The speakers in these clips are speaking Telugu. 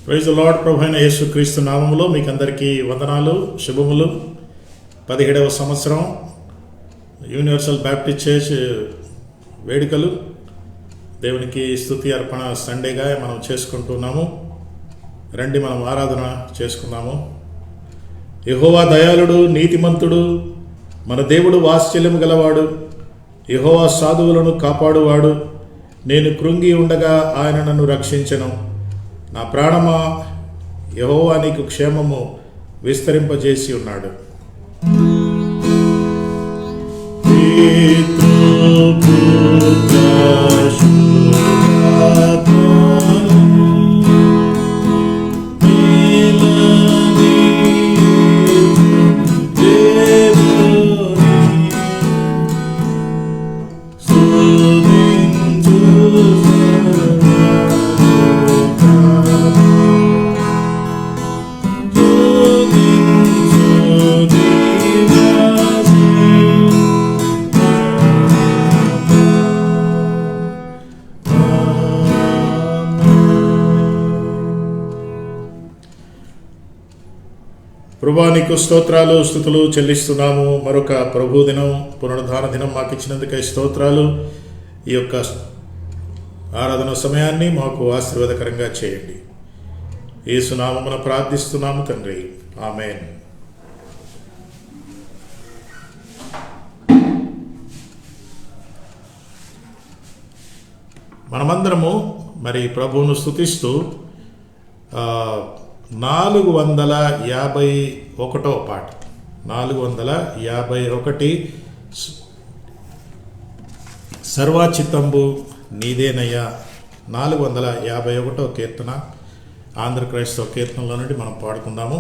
Praise the lord. ప్రభు అయిన యేసుక్రీస్తు నామములో మీకు అందరికీ వందనాలు, శుభములు. 17వ సంవత్సరం యూనివర్సల్ బ్యాప్టిస్ట్ చర్చ్ వేడుకలు దేవునికి స్తుతి అర్పణ సండేగా మనం చేసుకుంటున్నాము. రండి మనం ఆరాధన చేసుకున్నాము. యెహోవా దయాళుడు, నీతిమంతుడు, మన దేవుడు వాత్సల్యము గలవాడు. యెహోవా సాధువులను కాపాడువాడు. నేను కృంగి ఉండగా ఆయన నన్ను రక్షించెను. నా ప్రాణమా, యెహోవా నీకు క్షేమము విస్తరింపజేసి ఉన్నాడు. ప్రభువా నీకు స్తోత్రాలు, స్తుతులు చెల్లిస్తున్నాము. మరొక ప్రభు దినం, పునరుద్ధాన దినం మాకు ఇచ్చినందుకై స్తోత్రాలు. ఈ యొక్క ఆరాధన సమయాన్ని మాకు ఆశీర్వాదకరంగా చేయండి. యేసు నామమున ప్రార్థిస్తున్నాము తండ్రి, ఆమేన్. మనమందరము మరి ప్రభువును స్తుతిస్తూ 451వ పాట, 451 సర్వచిత్తంబు నీదేనయ్యా, 451వ కీర్తన ఆంధ్ర క్రైస్తవ కీర్తనలో నుండి మనం పాడుకుందాము.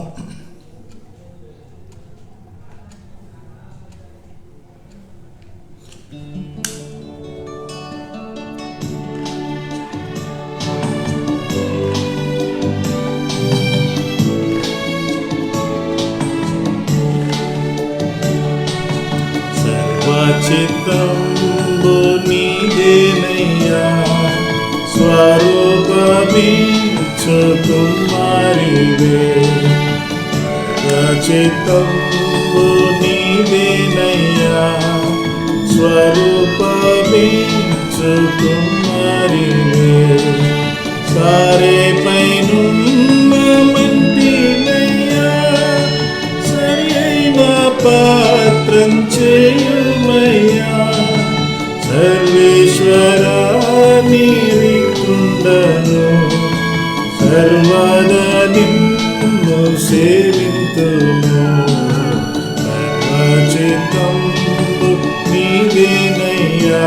చిత్తంబు నీదేనయ్యా, స్వరూపమిచ్చుకుమారివే. చిత్తంబు నీదేనయ్యా, స్వరూపమిచ్చుకుమారివే. సారే పైనున్న మంటినయ్యా, సరి అయిన పాత్రం చేయుమయ్యా. సర్వేశ్వరా నీవికుండను, సర్వదా నిన్ను సేవింతును. సర్వచిత్తంబు నీవేనయ్యా,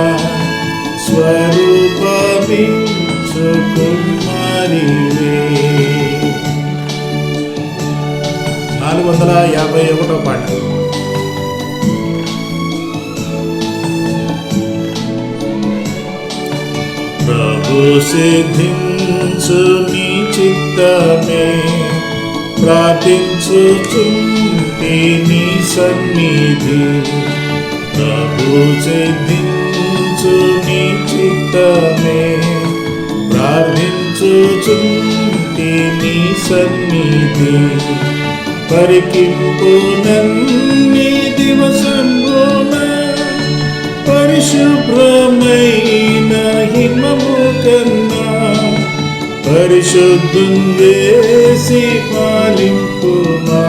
స్వరూపమిచ్చుకుమారివే. 451వ పాట. ప్రభు సిద్ధించు నీ చిత్తమే, ప్రార్థించుచుంటి నీ సన్నిధి. ప్రభు సిద్ధించు నీ చిత్తమే, ప్రార్థించుచుంటి నీ సన్నిధి. పరికింపు నన్ని దివసంబున, పరిశుభ్రమైన హిమము కన్నా పరిశుద్ధుందేసి పాలింపుమా.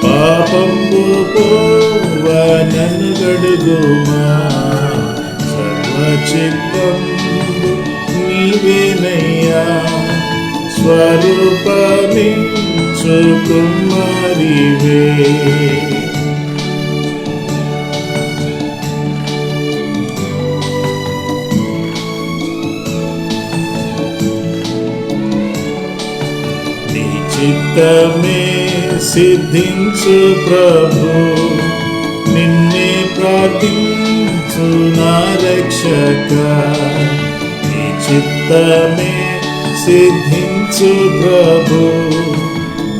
పాపంబు పోవనను గడుగుమా. సర్వచిత్తంబు నీవేనయ్యా, స్వరూపమిచ్చుకుమారివే. చిత్తమే సిద్ధించు ప్రభు, నిన్నే ప్రార్థించు నా రక్షక. నీ చిత్తమే సిద్ధించు ప్రభు,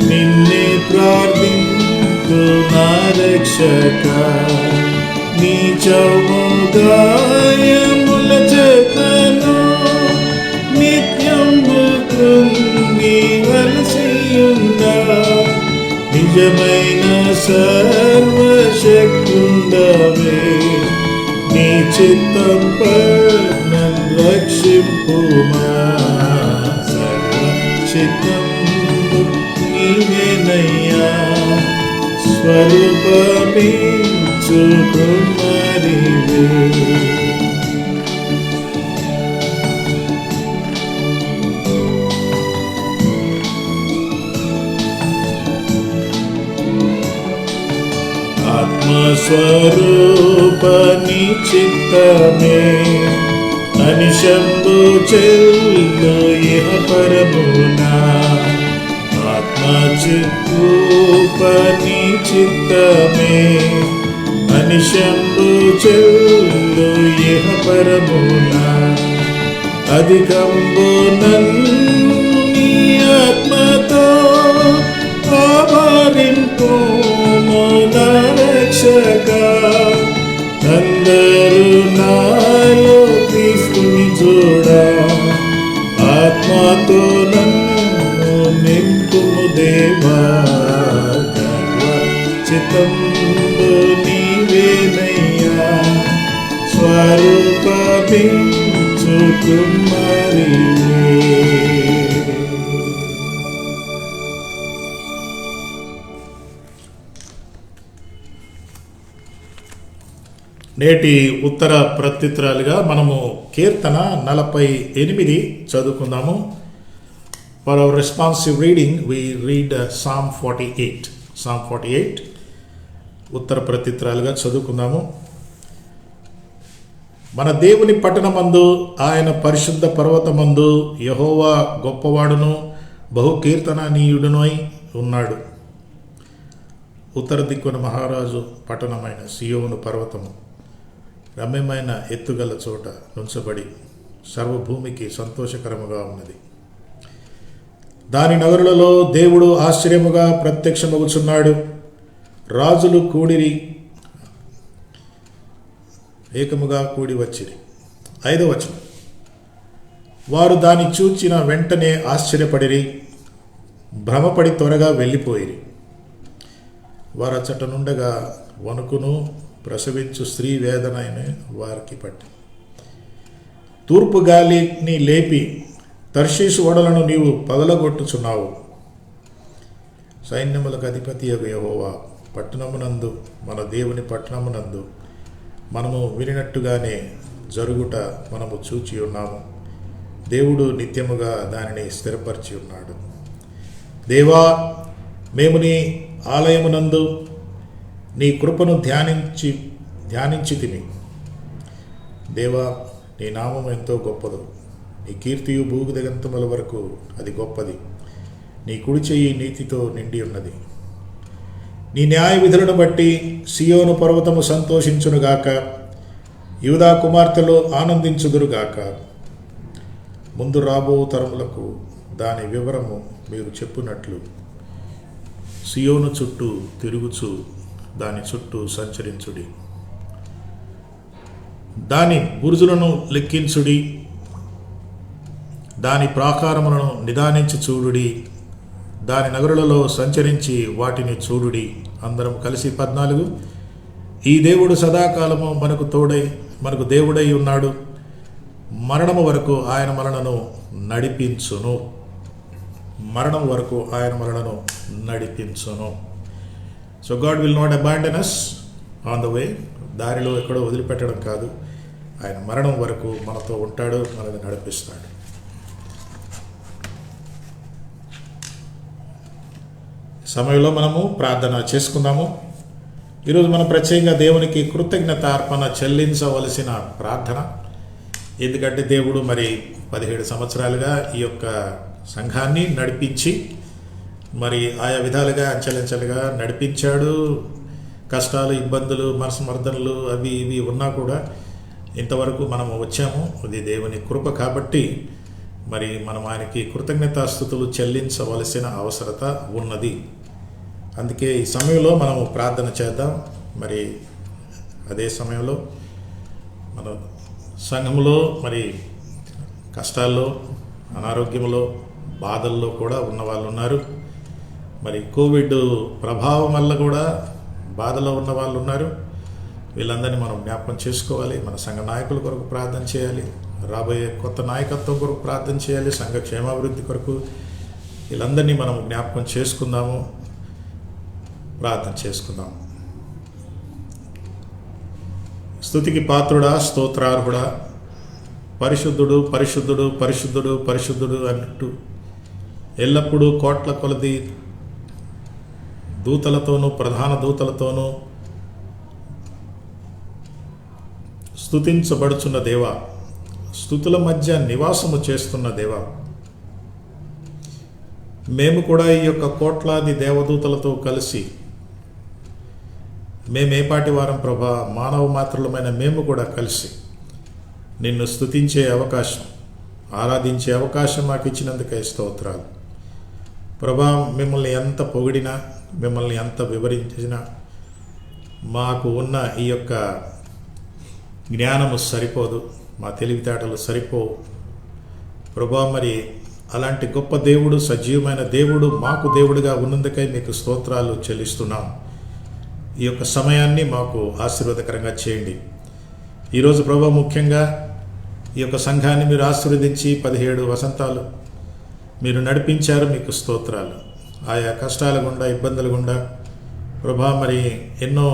నిన్నే ప్రార్థించు నా రక్షక. నీ చౌగాయముల చేతను నిత్యము కృంగి అలసియుండా నిజమైన సర్వశక్తుండవే నీ చిత్తంపై నన్ను రక్షింపుమా సర్వ చిత్తం నీవేనయ్యా స్వరూపమించుకుమరివే ఆత్మస్వరూప నీ చిత్తమే అనిశంభు చెల్లు ఇహ పరమునా ఆత్మచిత్తూప నీ చిత్తమే అనిశంభు చెల్లు ఇహ పరమునా అధికంబు నన్ను నీ ఆత్మతో ఆవరింపు నా రక్షకా అందరూ నాలో క్రీస్తుని చూడా ఆత్మతో నన్ను నింపుము దేవా చిత్తంబు నీవేనయ్యా స్వరూపమించుకుమరివే నేటి ఉత్తర ప్రత్యుత్తరాలుగా మనము కీర్తన 48 చదువుకుందాము. For our responsive reading we read Psalm 48 ఉత్తర ప్రత్యుత్తరాలుగా చదువుకుందాము. మన దేవుని పట్టణమందు ఆయన పరిశుద్ధ పర్వతమందు యెహోవా గొప్పవాడును బహుకీర్తననీయుడునై ఉన్నాడు. ఉత్తర దిక్కున మహారాజు పట్టణమైన సియోను పర్వతము రమ్యమైన ఎత్తుగల చోట నుంచబడి సర్వభూమికి సంతోషకరముగా ఉన్నది. దాని నగరులలో దేవుడు ఆశ్చర్యముగా ప్రత్యక్షమగుచున్నాడు. రాజులు కూడిరి, ఏకముగా కూడి వచ్చిరి. 5వ వచనం, వారు దాన్ని చూచిన వెంటనే ఆశ్చర్యపడిరి, భ్రమపడి త్వరగా వెళ్ళిపోయిరి. వారు అచ్చట నుండగా వణుకును ప్రసవించు స్త్రీ వేదనైన వారికి పట్టి. తూర్పు గాలిని లేపి తర్షీసు ఓడలను నీవు పగలగొట్టుచున్నావు. సైన్యములకు అధిపతి యెహోవా పట్టణమునందు, మన దేవుని పట్టణమునందు మనము వినినట్టుగానే జరుగుట మనము చూచి ఉన్నాము. దేవుడు నిత్యముగా దానిని స్థిరపరిచి ఉన్నాడు. దేవా, మేము నీ ఆలయమునందు నీ కృపను ధ్యానించి తిని. దేవా, నీ నామం ఎంతో గొప్పదు, నీ కీర్తియు భూదిగంతముల వరకు అది గొప్పది. నీ కుడి చెయ్యి నీతితో నిండి ఉన్నది. నీ న్యాయ విధులను బట్టి సియోను పర్వతము సంతోషించునుగాక, యూదా కుమార్తెలు ఆనందించుదురుగాక. ముందు రాబో తరములకు దాని వివరము మీరు చెప్పునట్లు సియోను చుట్టూ తిరుగుచు దాని చుట్టూ సంచరించుడి. దాని బురుజులను లెక్కించుడి, దాని ప్రాకారములను నిదానించి చూడుడి, దాని నగరులలో సంచరించి వాటిని చూడుడి. అందరం కలిసి 14. ఈ దేవుడు సదాకాలము మనకు దేవుడై ఉన్నాడు. మరణము వరకు ఆయన మనలను నడిపించును. మరణం వరకు ఆయన మనలను నడిపించును. So God will not abandon us on the way. దారిలో ఎక్కడో వదిలిపెట్టడం కాదు, ఆయన మరణం వరకు మనతో ఉంటాడు, మనల్ని నడిపిస్తాడు. సమయంలో మనము ప్రార్థన చేసుకుందాము. ఈరోజు మనం ప్రత్యేకంగా దేవునికి కృతజ్ఞత అర్పణ చెల్లించవలసిన ప్రార్థన. ఎందుకంటే దేవుడు మరి 17 సంవత్సరాలుగా ఈ యొక్క సంఘాన్ని నడిపించి మరి ఆయా విధాలుగా అంచెలంచెలుగా నడిపించాడు. కష్టాలు, ఇబ్బందులు, మనస్మర్దనలు అవి ఇవి ఉన్నా కూడా ఇంతవరకు మనము వచ్చాము. అది దేవుని కృప. కాబట్టి మరి మనం ఆయనకి కృతజ్ఞతాస్తుతులు చెల్లించవలసిన అవసరత ఉన్నది. అందుకే ఈ సమయంలో మనము ప్రార్థన చేద్దాం. మరి అదే సమయంలో మన సంఘంలో మరి కష్టాల్లో, అనారోగ్యంలో, బాధల్లో కూడా ఉన్న వాళ్ళు ఉన్నారు. మరి కోవిడ్ ప్రభావం వల్ల కూడా బాధలో ఉన్న వాళ్ళు ఉన్నారు. వీళ్ళందరినీ మనం జ్ఞాపకం చేసుకోవాలి. మన సంఘ నాయకుల కొరకు ప్రార్థన చేయాలి. రాబోయే కొత్త నాయకత్వం కొరకు ప్రార్థన చేయాలి. సంఘ క్షేమాభివృద్ధి కొరకు వీళ్ళందరినీ మనం జ్ఞాపకం చేసుకుందాము, ప్రార్థన చేసుకుందాం. స్తుతికి పాత్రుడా, స్తోత్రార్హుడా, పరిశుద్ధుడు పరిశుద్ధుడు పరిశుద్ధుడు పరిశుద్ధుడు అన్నట్టు ఎల్లప్పుడూ కోట్ల కొలది దూతలతోనూ ప్రధాన దూతలతోనూ స్తుతించబడుచున్న దేవా, స్తుతుల మధ్య నివాసము చేస్తున్న దేవా, మేము కూడా ఈ యొక్క కోట్లాది దేవదూతలతో కలిసి మేమేపాటి వారం ప్రభా, మానవ మాత్రులమైన మేము కూడా కలిసి నిన్ను స్తుతించే అవకాశం, ఆరాధించే అవకాశం మాకు ఇచ్చినందుకే స్తోత్రాలు ప్రభా. మిమ్మల్ని ఎంత పొగిడినా, మిమ్మల్ని ఎంత వివరించినా మాకు ఉన్న ఈ యొక్క జ్ఞానము సరిపోదు, మా తెలివితేటలు సరిపోవు ప్రభా. మరి అలాంటి గొప్ప దేవుడు, సజీవమైన దేవుడు మాకు దేవుడిగా ఉన్నందుకై మీకు స్తోత్రాలు చెల్లిస్తున్నాం. ఈ యొక్క సమయాన్ని మాకు ఆశీర్వాదకరంగా చేయండి. ఈరోజు ప్రభా, ముఖ్యంగా ఈ యొక్క సంఘాన్ని మీరు ఆశీర్వదించి 17 వసంతాలు మీరు నడిపించారు, మీకు స్తోత్రాలు. ఆయా కష్టాల గుండా, ఇబ్బందుల గుండా ప్రభా, మరి ఎన్నో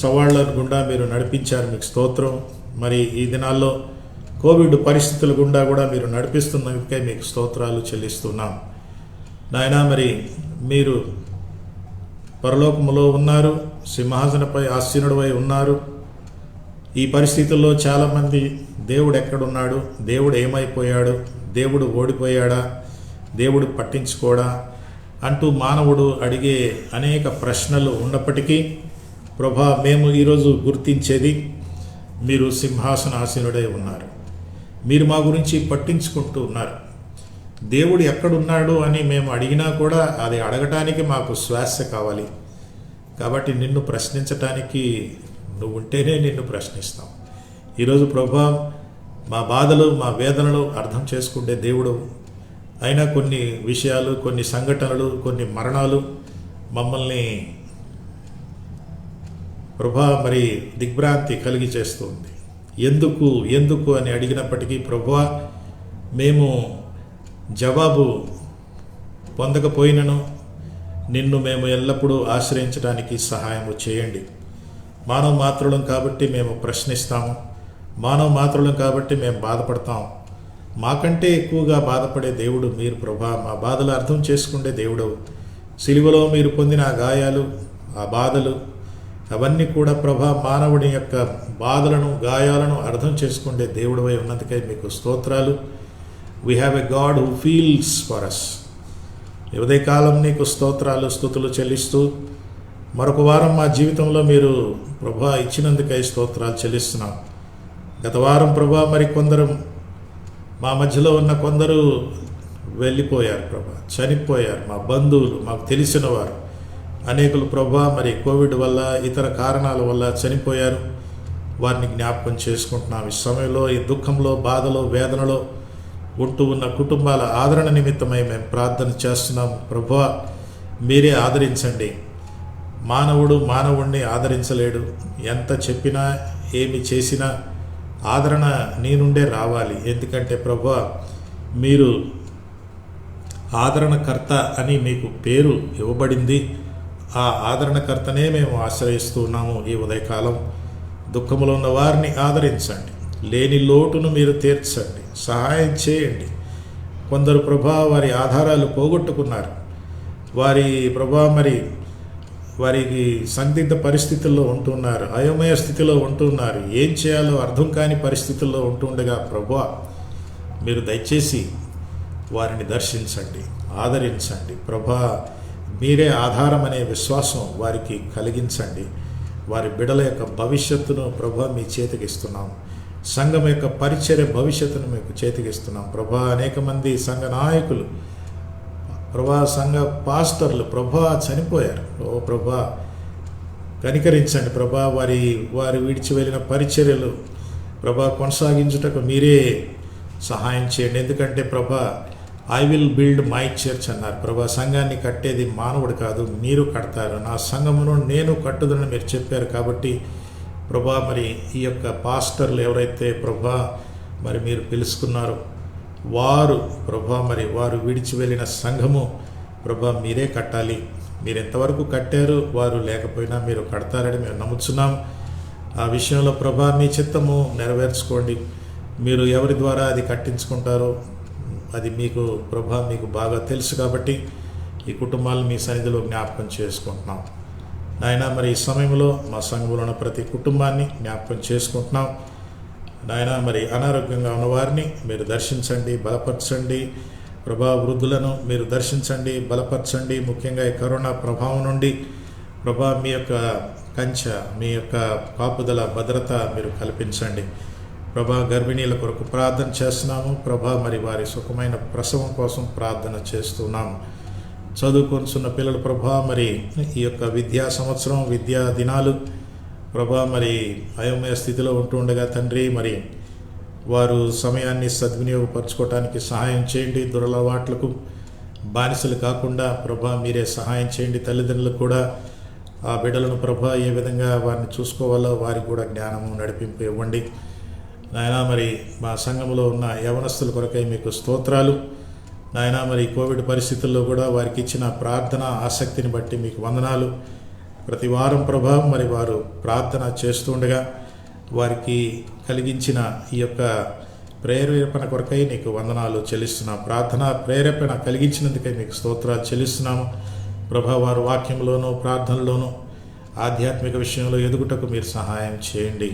సవాళ్ల గుండా మీరు నడిపించారు, మీకు స్తోత్రం. మరి ఈ దినాల్లో కోవిడ్ పరిస్థితుల గుండా కూడా మీరు నడిపిస్తున్నందుకే మీకు స్తోత్రాలు చెల్లిస్తున్నాం నాయనా. మరి మీరు పరలోకములో ఉన్నారు, సింహాసనపై ఆసీనుడవై ఉన్నారు. ఈ పరిస్థితుల్లో చాలామంది దేవుడు ఎక్కడున్నాడు, దేవుడు ఏమైపోయాడు, దేవుడు ఓడిపోయాడా, దేవుడు పట్టించుకోడా అంటూ మానవుడు అడిగే అనేక ప్రశ్నలు ఉన్నప్పటికీ ప్రభా, మేము ఈరోజు గుర్తించేది మీరు సింహాసనాసీనుడై ఉన్నారు, మీరు మా గురించి పట్టించుకుంటూ ఉన్నారు. దేవుడు ఎక్కడున్నాడు అని మేము అడిగినా కూడా అది అడగటానికి మాకు శ్వాస కావాలి. కాబట్టి నిన్ను ప్రశ్నించటానికి నువ్వు ఉంటేనే నిన్ను ప్రశ్నిస్తాం. ఈరోజు ప్రభా, మా బాధలు, మా వేదనలు అర్థం చేసుకుంటే దేవుడు అయినా కొన్ని విషయాలు, కొన్ని సంఘటనలు, కొన్ని మరణాలు మమ్మల్ని ప్రభా మరి దిగ్భ్రాంతి కలిగి చేస్తుంది. ఎందుకు ఎందుకు అని అడిగినప్పటికీ ప్రభా, మేము జవాబు పొందకపోయినను నిన్ను మేము ఎల్లప్పుడూ ఆశ్రయించడానికి సహాయము చేయండి. మానవ మాత్రులం కాబట్టి మేము ప్రశ్నిస్తాము, మానవ మాత్రులం కాబట్టి మేము బాధపడతాం. మాకంటే ఎక్కువగా బాధపడే దేవుడు మీరు ప్రభా. మా బాధలు అర్థం చేసుకుంటే దేవుడు, సిలువలో మీరు పొందిన ఆ గాయాలు, ఆ బాధలు అవన్నీ కూడా ప్రభా, మానవుడి యొక్క బాధలను, గాయాలను అర్థం చేసుకుంటే దేవుడివై ఉన్నందుకై మీకు స్తోత్రాలు. We have a God who feels for us. ఉదయకాలం నీకు స్తోత్రాలు, స్తుతులు చెల్లిస్తూ మరొక వారం మా జీవితంలో మీరు ప్రభా ఇచ్చినందుకై స్తోత్రాలు చెల్లిస్తున్నాం. గత వారం ప్రభా, మరి కొందరు మా మధ్యలో ఉన్న కొందరు వెళ్ళిపోయారు ప్రభా, చనిపోయారు. మా బంధువులు, మాకు తెలిసిన వారు అనేకులు ప్రభా, మరి కోవిడ్ వల్ల, ఇతర కారణాల వల్ల చనిపోయారు. వారిని జ్ఞాపకం చేసుకుంటున్నాం. ఈ సమయంలో, ఈ దుఃఖంలో, బాధలో, వేదనలో ఉంటూ ఉన్న కుటుంబాల ఆదరణ నిమిత్తమై మేము ప్రార్థన చేస్తున్నాం. ప్రభువా, మీరే ఆదరించండి. మానవుడు మానవుడిని ఆదరించలేడు. ఎంత చెప్పినా, ఏమి చేసినా ఆదరణ నీ నుండే రావాలి. ఎందుకంటే ప్రభువా, మీరు ఆదరణకర్త అని మీకు పేరు ఇవ్వబడింది. ఆ ఆదరణకర్తనే మేము ఆశ్రయిస్తున్నాము. ఈ ఉదయకాలం దుఃఖములో ఉన్న వారిని ఆదరించండి, లేని లోటును మీరు తీర్చండి, సహాయం చేయండి. కొందరు ప్రభా వారి ఆధారాలు పోగొట్టుకున్నారు. వారి ప్రభా మరి వారికి సందిగ్ధ పరిస్థితుల్లో ఉంటున్నారు, అయోమయ స్థితిలో ఉంటున్నారు, ఏం చేయాలో అర్థం కాని పరిస్థితుల్లో ఉంటుండగా ప్రభా, మీరు దయచేసి వారిని దర్శించండి, ఆదరించండి. ప్రభా, మీరే ఆధారం అనే విశ్వాసం వారికి కలిగించండి. వారి బిడల యొక్క భవిష్యత్తును ప్రభా మీ చేతికి ఇస్తున్నాం. సంఘం యొక్క పరిచర్య భవిష్యత్తును మీకు చేతికి ఇస్తున్నాం. ప్రభా, అనేక మంది సంఘ నాయకులు ప్రభా, సంఘ పాస్టర్లు ప్రభా చనిపోయారు. ఓ ప్రభా, కనికరించండి ప్రభా. వారి విడిచి వెళ్ళిన పరిచర్యలు ప్రభా కొనసాగించుటకు మీరే సహాయం చేయండి. ఎందుకంటే ప్రభా, I will build my church అన్నారు. ప్రభా, సంఘాన్ని కట్టేది మానవుడు కాదు, మీరు కడతారు, నా సంఘమును నేను కట్టుదని మీరు చెప్పారు. కాబట్టి ప్రభా, మరి ఈ యొక్క పాస్టర్లు ఎవరైతే ప్రభా మరి మీరు పిలుచుకున్నారో వారు ప్రభా, మరి వారు విడిచి వెళ్ళిన సంఘము ప్రభా మీరే కట్టాలి. మీరు ఎంతవరకు కట్టారు, వారు లేకపోయినా మీరు కడతారని మేము నమ్ముతున్నాము. ఆ విషయంలో ప్రభా మీ చిత్తము నెరవేర్చుకోండి. మీరు ఎవరి ద్వారా అది కట్టించుకుంటారో అది మీకు ప్రభా మీకు బాగా తెలుసు. కాబట్టి ఈ కుటుంబాలను మీ సన్నిధిలో జ్ఞాపకం చేసుకుంటున్నాం నాయన. మరి ఈ సమయంలో మా సంఘంలో ఉన్న ప్రతి కుటుంబాన్ని జ్ఞాపకం చేసుకుంటున్నాం నాయన. మరి అనారోగ్యంగా ఉన్నవారిని మీరు దర్శించండి, బలపరచండి. ప్రభా, వృద్ధులను మీరు దర్శించండి, బలపరచండి. ముఖ్యంగా ఈ కరోనా ప్రభావం నుండి ప్రభా మీ యొక్క కంచె, మీ యొక్క కాపుదల, భద్రత మీరు కల్పించండి. ప్రభా, గర్భిణీల కొరకు ప్రార్థన చేస్తున్నాము ప్రభా. మరి వారి సుఖమైన ప్రసవం కోసం ప్రార్థన చేస్తున్నాము. చదువుకొంచున్న పిల్లలు ప్రభా, మరి ఈ యొక్క విద్యా సంవత్సరం, విద్యా దినాలు ప్రభా మరి అయోమయ స్థితిలో ఉంటుండగా తండ్రి, మరి వారు సమయాన్ని సద్వినియోగపరచుకోవటానికి సహాయం చేయండి. దురలవాట్లకు బానిసలు కాకుండా ప్రభా మీరే సహాయం చేయండి. తల్లిదండ్రులకు కూడా ఆ బిడ్డలను ప్రభా ఏ విధంగా వారిని చూసుకోవాలో వారికి కూడా జ్ఞానము, నడిపింపు ఇవ్వండి నాయన. మరి మా సంఘంలో ఉన్న యవనస్తుల కొరకై మీకు స్తోత్రాలు నాయన. మరి కోవిడ్ పరిస్థితుల్లో కూడా వారికి ఇచ్చిన ప్రార్థన ఆసక్తిని బట్టి మీకు వందనాలు. ప్రతి వారం ప్రభా మరి వారు ప్రార్థన చేస్తుండగా వారికి కలిగించిన ఈ యొక్క ప్రేరేపణ కొరకై నీకు వందనాలు చెల్లిస్తున్నాం. ప్రార్థన ప్రేరేపణ కలిగించినందుకై మీకు స్తోత్రాలు చెల్లిస్తున్నాము ప్రభా. వారు వాక్యంలోనూ ప్రార్థనలోనూ ఆధ్యాత్మిక విషయంలో ఎదుగుటకు మీరు సహాయం చేయండి.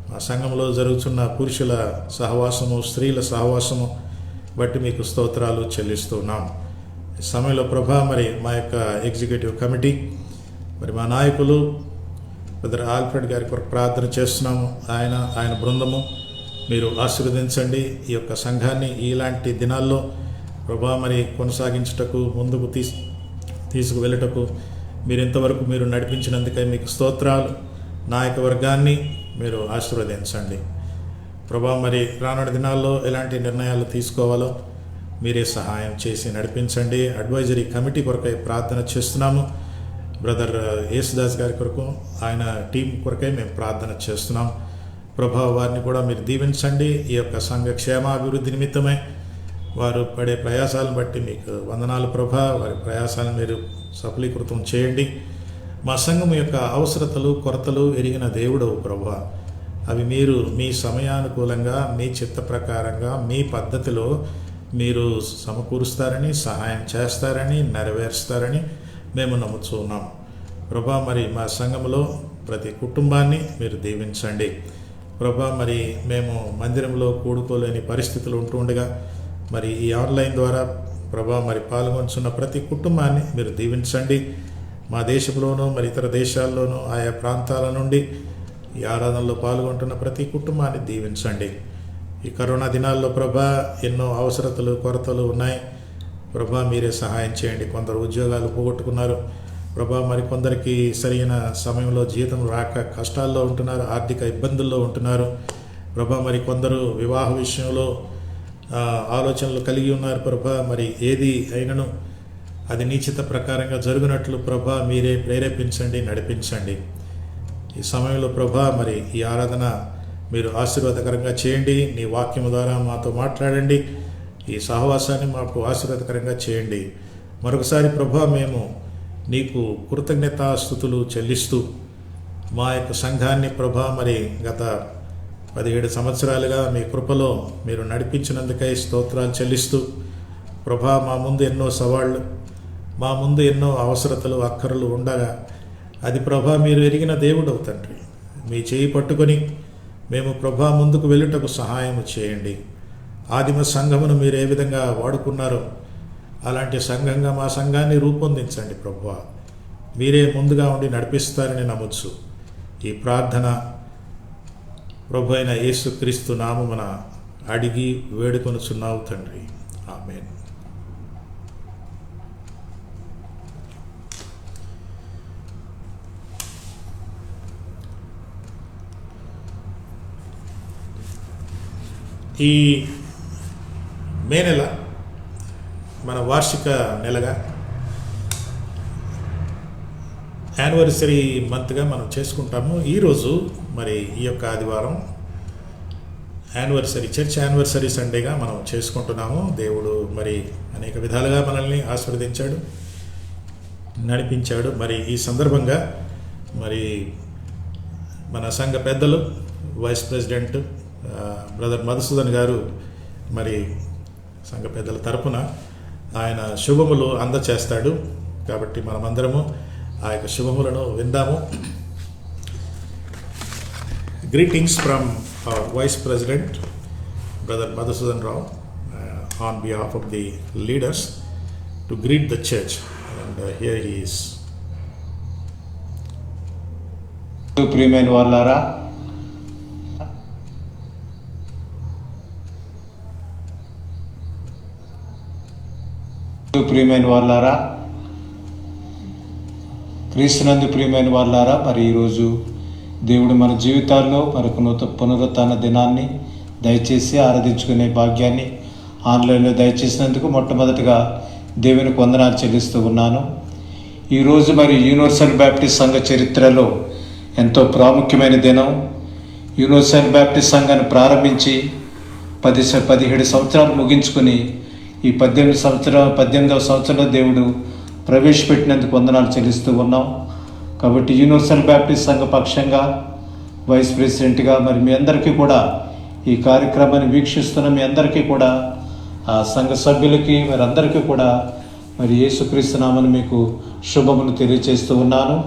మా సంఘంలో జరుగుతున్న పురుషుల సహవాసము, స్త్రీల సహవాసము బట్టి మీకు స్తోత్రాలు చెల్లిస్తున్నాం. ఈ సమయంలో ప్రభా మరి మా యొక్క ఎగ్జిక్యూటివ్ కమిటీ, మరి మా నాయకులు బ్రదర్ ఆల్ఫ్రెడ్ గారి కొరకు ప్రార్థన చేస్తున్నాము. ఆయన బృందము మీరు ఆశీర్వదించండి. ఈ యొక్క సంఘాన్ని ఇలాంటి దినాల్లో ప్రభా మరి కొనసాగించుటకు, ముందుకు తీసుకువెళ్ళటకు మీరు ఇంతవరకు మీరు నడిపించినందుకై మీకు స్తోత్రాలు. నాయక వర్గాన్ని మీరు ఆశీర్వదించండి ప్రభా. మరి రానున్న దినాల్లో ఎలాంటి నిర్ణయాలు తీసుకోవాలో మీరే సహాయం చేసి నడిపించండి. అడ్వైజరీ కమిటీ కొరకై ప్రార్థన చేస్తున్నాము. బ్రదర్ యేసుదాస్ గారి కొరకు, ఆయన టీం కొరకై మేము ప్రార్థన చేస్తున్నాం ప్రభా. వారిని కూడా మీరు దీవించండి. ఈ యొక్క సంఘ క్షేమాభివృద్ధి నిమిత్తమై వారు పడే ప్రయాసాలను బట్టి మీకు వందనాలు ప్రభా. వారి ప్రయాసాలను మీరు సఫలీకృతం చేయండి. మా సంఘం యొక్క అవసరతలు, కొరతలు ఎరిగిన దేవుడవు ప్రభా. అవి మీరు మీ సమయానుకూలంగా, మీ చిత్త ప్రకారంగా, మీ పద్ధతిలో మీరు సమకూరుస్తారని, సహాయం చేస్తారని, నెరవేరుస్తారని మేము నమ్ముతున్నాం ప్రభా. మరి మా సంఘంలో ప్రతి కుటుంబాన్ని మీరు దీవించండి ప్రభా. మరి మేము మందిరంలో కూడుకోలేని పరిస్థితులు ఉంటుండగా మరి ఈ ఆన్లైన్ ద్వారా ప్రభా మరి పాల్గొంటున్న ప్రతి కుటుంబాన్ని మీరు దీవించండి. మా దేశంలోనూ మరి ఇతర దేశాల్లోనూ ఆయా ప్రాంతాల నుండి ఈ ఆరాధనలో పాల్గొంటున్న ప్రతి కుటుంబాన్ని దీవించండి. ఈ కరోనా దినాల్లో ప్రభా ఎన్నో అవసరతలు, కొరతలు ఉన్నాయి ప్రభా. మీరే సహాయం చేయండి. కొందరు ఉద్యోగాలు పోగొట్టుకున్నారు ప్రభా. మరి కొందరికి సరైన సమయంలో జీతం రాక కష్టాల్లో ఉంటున్నారు, ఆర్థిక ఇబ్బందుల్లో ఉంటున్నారు ప్రభా. మరి కొందరు వివాహ విషయంలో ఆలోచనలు కలిగి ఉన్నారు ప్రభా. మరి ఏది అయినను అది నిశ్చిత ప్రకారంగా జరుగునట్లు ప్రభా మీరే ప్రేరేపించండి, నడిపించండి. ఈ సమయంలో ప్రభా మరి ఈ ఆరాధన మీరు ఆశీర్వాదకరంగా చేయండి. నీ వాక్యం ద్వారా మాతో మాట్లాడండి. ఈ సహవాసాన్ని మాకు ఆశీర్వాదకరంగా చేయండి. మరొకసారి ప్రభా మేము నీకు కృతజ్ఞతాస్తుతులు చెల్లిస్తూ మా యొక్క సంఘాన్ని ప్రభా మరి గత 17 సంవత్సరాలుగా మీ కృపలో మీరు నడిపించినందుకై స్తోత్రాలు చెల్లిస్తూ ప్రభా మా ముందు ఎన్నో సవాళ్ళు, మా ముందు ఎన్నో అవసరతలు, అక్కరలు ఉండగా అది ప్రభా మీరు ఎరిగిన దేవుడవు తండ్రి. మీ చేయి పట్టుకొని మేము ప్రభా ముందుకు వెళ్ళుటకు సహాయం చేయండి. ఆదిమ సంఘమును మీరు ఏ విధంగా వాడుకున్నారో అలాంటి సంఘంగా మా సంఘాన్ని రూపొందించండి ప్రభువా. మీరే ముందుగా ఉండి నడిపిస్తారని నమ్మొచ్చు. ఈ ప్రార్థన ప్రభు అయిన యేసుక్రీస్తు నామమున అడిగి వేడుకొనుచున్నావు తండ్రి. ఆమేన్. ఈ మే నెల మన వార్షిక నెలగా యానివర్సరీ మంత్గా మనం చేసుకుంటాము. ఈరోజు మరి ఈ యొక్క ఆదివారం చర్చ్ యానివర్సరీ సండేగా మనం చేసుకుంటున్నాము. దేవుడు మరి అనేక విధాలుగా మనల్ని ఆశీర్వదించాడు, నడిపించాడు. మరి ఈ సందర్భంగా మరి మన సంఘ పెద్దలు వైస్ ప్రెసిడెంట్ బ్రదర్ మధుసూదన్ గారు మరి సంఘ పెద్దల తరపున ఆయన శుభములు అందచేస్తాడు. కాబట్టి మనమందరము ఆ యొక్క శుభములను విందాము. Greetings from vice president brother Madhusudan Rao on behalf of the leaders to greet the church, and here he is. ప్రియమైన వాళ్ళారా, క్రీస్తునందు ప్రియమైన వాళ్ళారా, మరి ఈరోజు దేవుడు మన జీవితాల్లో మరొక పునరుత్థాన దినాన్ని దయచేసి ఆరాధించుకునే భాగ్యాన్ని ఆన్లైన్లో దయచేసినందుకు మొట్టమొదటిగా దేవునికి వందనాలు చెల్లిస్తూ ఉన్నాను. ఈరోజు మరి యూనివర్సల్ బ్యాప్టిస్ట్ సంఘ చరిత్రలో ఎంతో ప్రాముఖ్యమైన దినం. యూనివర్సల్ బ్యాప్టిస్ట్ సంఘాన్ని ప్రారంభించి 17 సంవత్సరాలు ముగించుకుని ఈ 18వ సంవత్సరంలో దేవుడు ప్రవేశపెట్టినందుకు వందనాలు చెల్లిస్తూ ఉన్నాం. కాబట్టి యూనివర్సల్ బ్యాప్టిస్ట్ సంఘ పక్షంగా వైస్ ప్రెసిడెంట్గా మరి మీ అందరికీ కూడా ఈ కార్యక్రమాన్ని వీక్షిస్తున్న మీ అందరికీ కూడా ఆ సంఘ సభ్యులకి మరి అందరికీ కూడా మరి యేసుక్రీస్తు నామమున మీకు శుభములు తెలియజేస్తూ ఉన్నాను.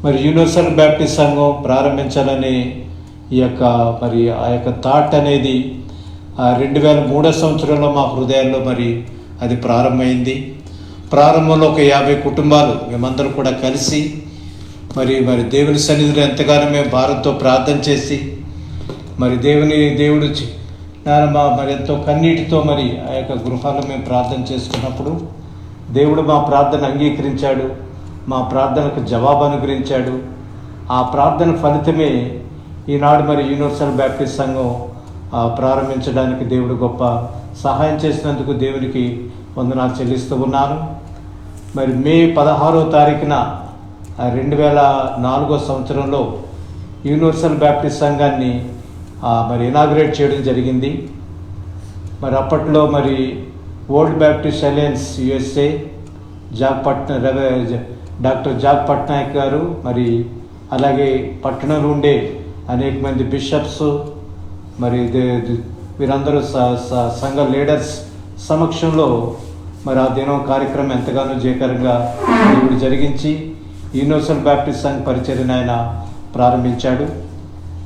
మరి యూనివర్సల్ బ్యాప్టిస్ట్ సంఘం ప్రారంభించాలని ఈ యొక్క మరి ఆ యొక్క థాట్ అనేది 2003 సంవత్సరంలో మా హృదయాల్లో మరి అది ప్రారంభమైంది. ప్రారంభంలో ఒక 50 కుటుంబాలు మేమందరం కూడా కలిసి మరి దేవుని సన్నిధిలో ఎంతగానో మేము భారంతో ప్రార్థన చేసి మరి దేవుడు మరి ఎంతో కన్నీటితో మరి ఆ యొక్క గృహాల్లో మేము ప్రార్థన చేసుకున్నప్పుడు దేవుడు మా ప్రార్థన అంగీకరించాడు, మా ప్రార్థనకు జవాబు అనుగ్రహించాడు. ఆ ప్రార్థన ఫలితమే ఈనాడు మరి యూనివర్సల్ బ్యాప్టిస్ట్ సంఘం ప్రారంభించడానికి దేవుడు గొప్ప సహాయం చేసినందుకు దేవునికి వందనాలు చెల్లిస్తూ ఉన్నాను. మరి మే 16వ తారీఖున 2004 సంవత్సరంలో యూనివర్సల్ బ్యాప్టిస్ట్ సంఘాన్ని మరి ఇనాగ్రేట్ చేయడం జరిగింది. మరి అప్పట్లో మరి world Baptist alliance USA doctor Jack Patnaik గారు మరి అలాగే పట్టణంలో ఉండే అనేక మంది బిషప్స్ మరి వీరందరూ సంఘ లీడర్స్ సమక్షంలో మరి ఆ దినం కార్యక్రమం ఎంతగానో జయకరంగా దేవుడు జరిగించి యూనివర్సల్ బ్యాప్టిస్ట్ సంఘ పరిచర్యను ఆయన ప్రారంభించాడు.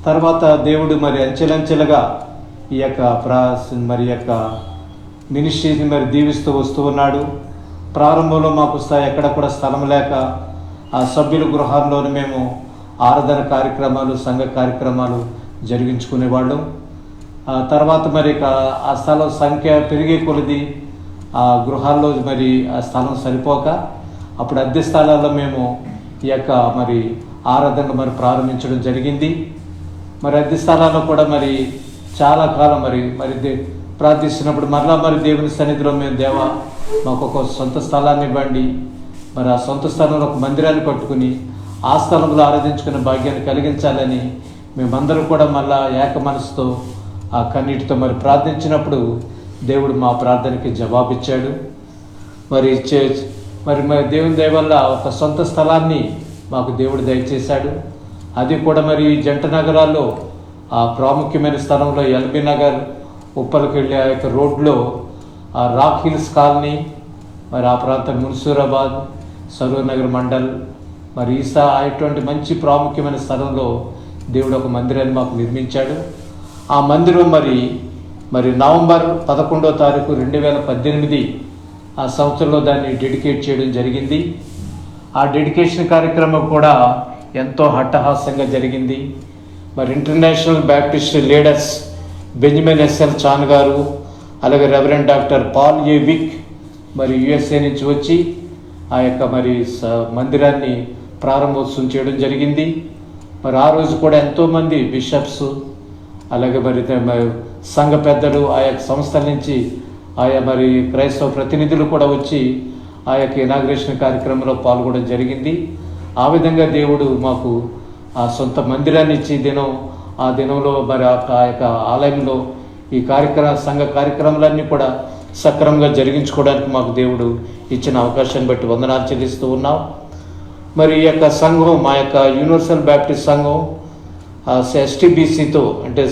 తర్వాత దేవుడు మరి అంచెలంచెలుగా ఈ యొక్క మినిస్ట్రీని మరి దీవిస్తూ వస్తూ ఉన్నాడు. ప్రారంభంలో మాకు ఎక్కడ కూడా స్థలం లేక ఆ సభ్యుల గృహాల్లోనే మేము ఆరాధన కార్యక్రమాలు, సంఘ కార్యక్రమాలు జరిగించుకునేవాళ్ళం. తర్వాత మరి ఆ స్థలం సంఖ్య పెరిగే కొలది ఆ గృహాల్లో మరి ఆ స్థలం సరిపోక అప్పుడు అద్దె స్థలాల్లో మేము ఈ యొక్క మరి ఆరాధన మరి ప్రారంభించడం జరిగింది. మరి అద్దె స్థలాల్లో కూడా మరి చాలా కాలం మరి ప్రార్థిస్తున్నప్పుడు మరలా మరి దేవుని సన్నిధిలో మేము దేవా మాకు ఒక సొంత స్థలాన్ని ఇవ్వండి, మరి ఆ సొంత స్థలంలో ఒక మందిరాన్ని కట్టుకుని ఆ స్థలంలో ఆరాధించుకునే భాగ్యాన్ని కలిగించాలని మేమందరం కూడా మళ్ళా ఏక మనసుతో ఆ కన్నీటితో మరి ప్రార్థించినప్పుడు దేవుడు మా ప్రార్థనకి జవాబిచ్చాడు. మరి దేవుని దయ వల్ల ఒక సొంత స్థలాన్ని మాకు దేవుడు దయచేశాడు. అది కూడా మరి జంట నగరాల్లో ఆ ప్రాముఖ్యమైన స్థలంలో ఎల్బీ నగర్ ఉప్పలకి వెళ్ళే ఆ యొక్క రోడ్లో ఆ రాక్ హిల్స్ కాలనీ, మరి ఆ ప్రాంతం మున్సూరాబాద్, సరూర్ నగర్ మండల్, మరి అటువంటి మంచి ప్రాముఖ్యమైన స్థలంలో దేవుడు ఒక మందిరాన్ని మాకు నిర్మించాడు. ఆ మందిరం మరి నవంబర్ 11వ తారీఖు 2018 ఆ సంవత్సరంలో దాన్ని డెడికేట్ చేయడం జరిగింది. ఆ డెడికేషన్ కార్యక్రమం కూడా ఎంతో హట్టహాస్యంగా జరిగింది. మరి international Baptist leaders Benjamin SL చాన్ గారు, అలాగే రెవరెండ్ డాక్టర్ పాల్ ఏ విక్ మరి USA నుంచి వచ్చి ఆ యొక్క మరి మందిరాన్ని ప్రారంభోత్సవం చేయడం జరిగింది. మరి ఆ రోజు కూడా ఎంతోమంది బిషప్స్ అలాగే మరి సంఘ పెద్దలు ఆ యొక్క సంస్థల నుంచి ఆయా మరి క్రైస్తవ ప్రతినిధులు కూడా వచ్చి ఆ యొక్క ఇనాగ్రేషన్ కార్యక్రమంలో పాల్గొనడం జరిగింది. ఆ విధంగా దేవుడు మాకు ఆ సొంత మందిరాన్ని ఇచ్చి ఆ దినంలో మరి ఆ యొక్క ఆలయంలో ఈ సంఘ కార్యక్రమాలన్నీ కూడా సక్రమంగా జరిగించుకోవడానికి మాకు దేవుడు ఇచ్చిన అవకాశాన్ని బట్టి వందనాలు చెల్లిస్తూ ఉన్నాం. మరి ఈ యొక్క సంఘం, మా యొక్క యూనివర్సల్ బ్యాప్టిస్ట్ సంఘం STBCతో అంటే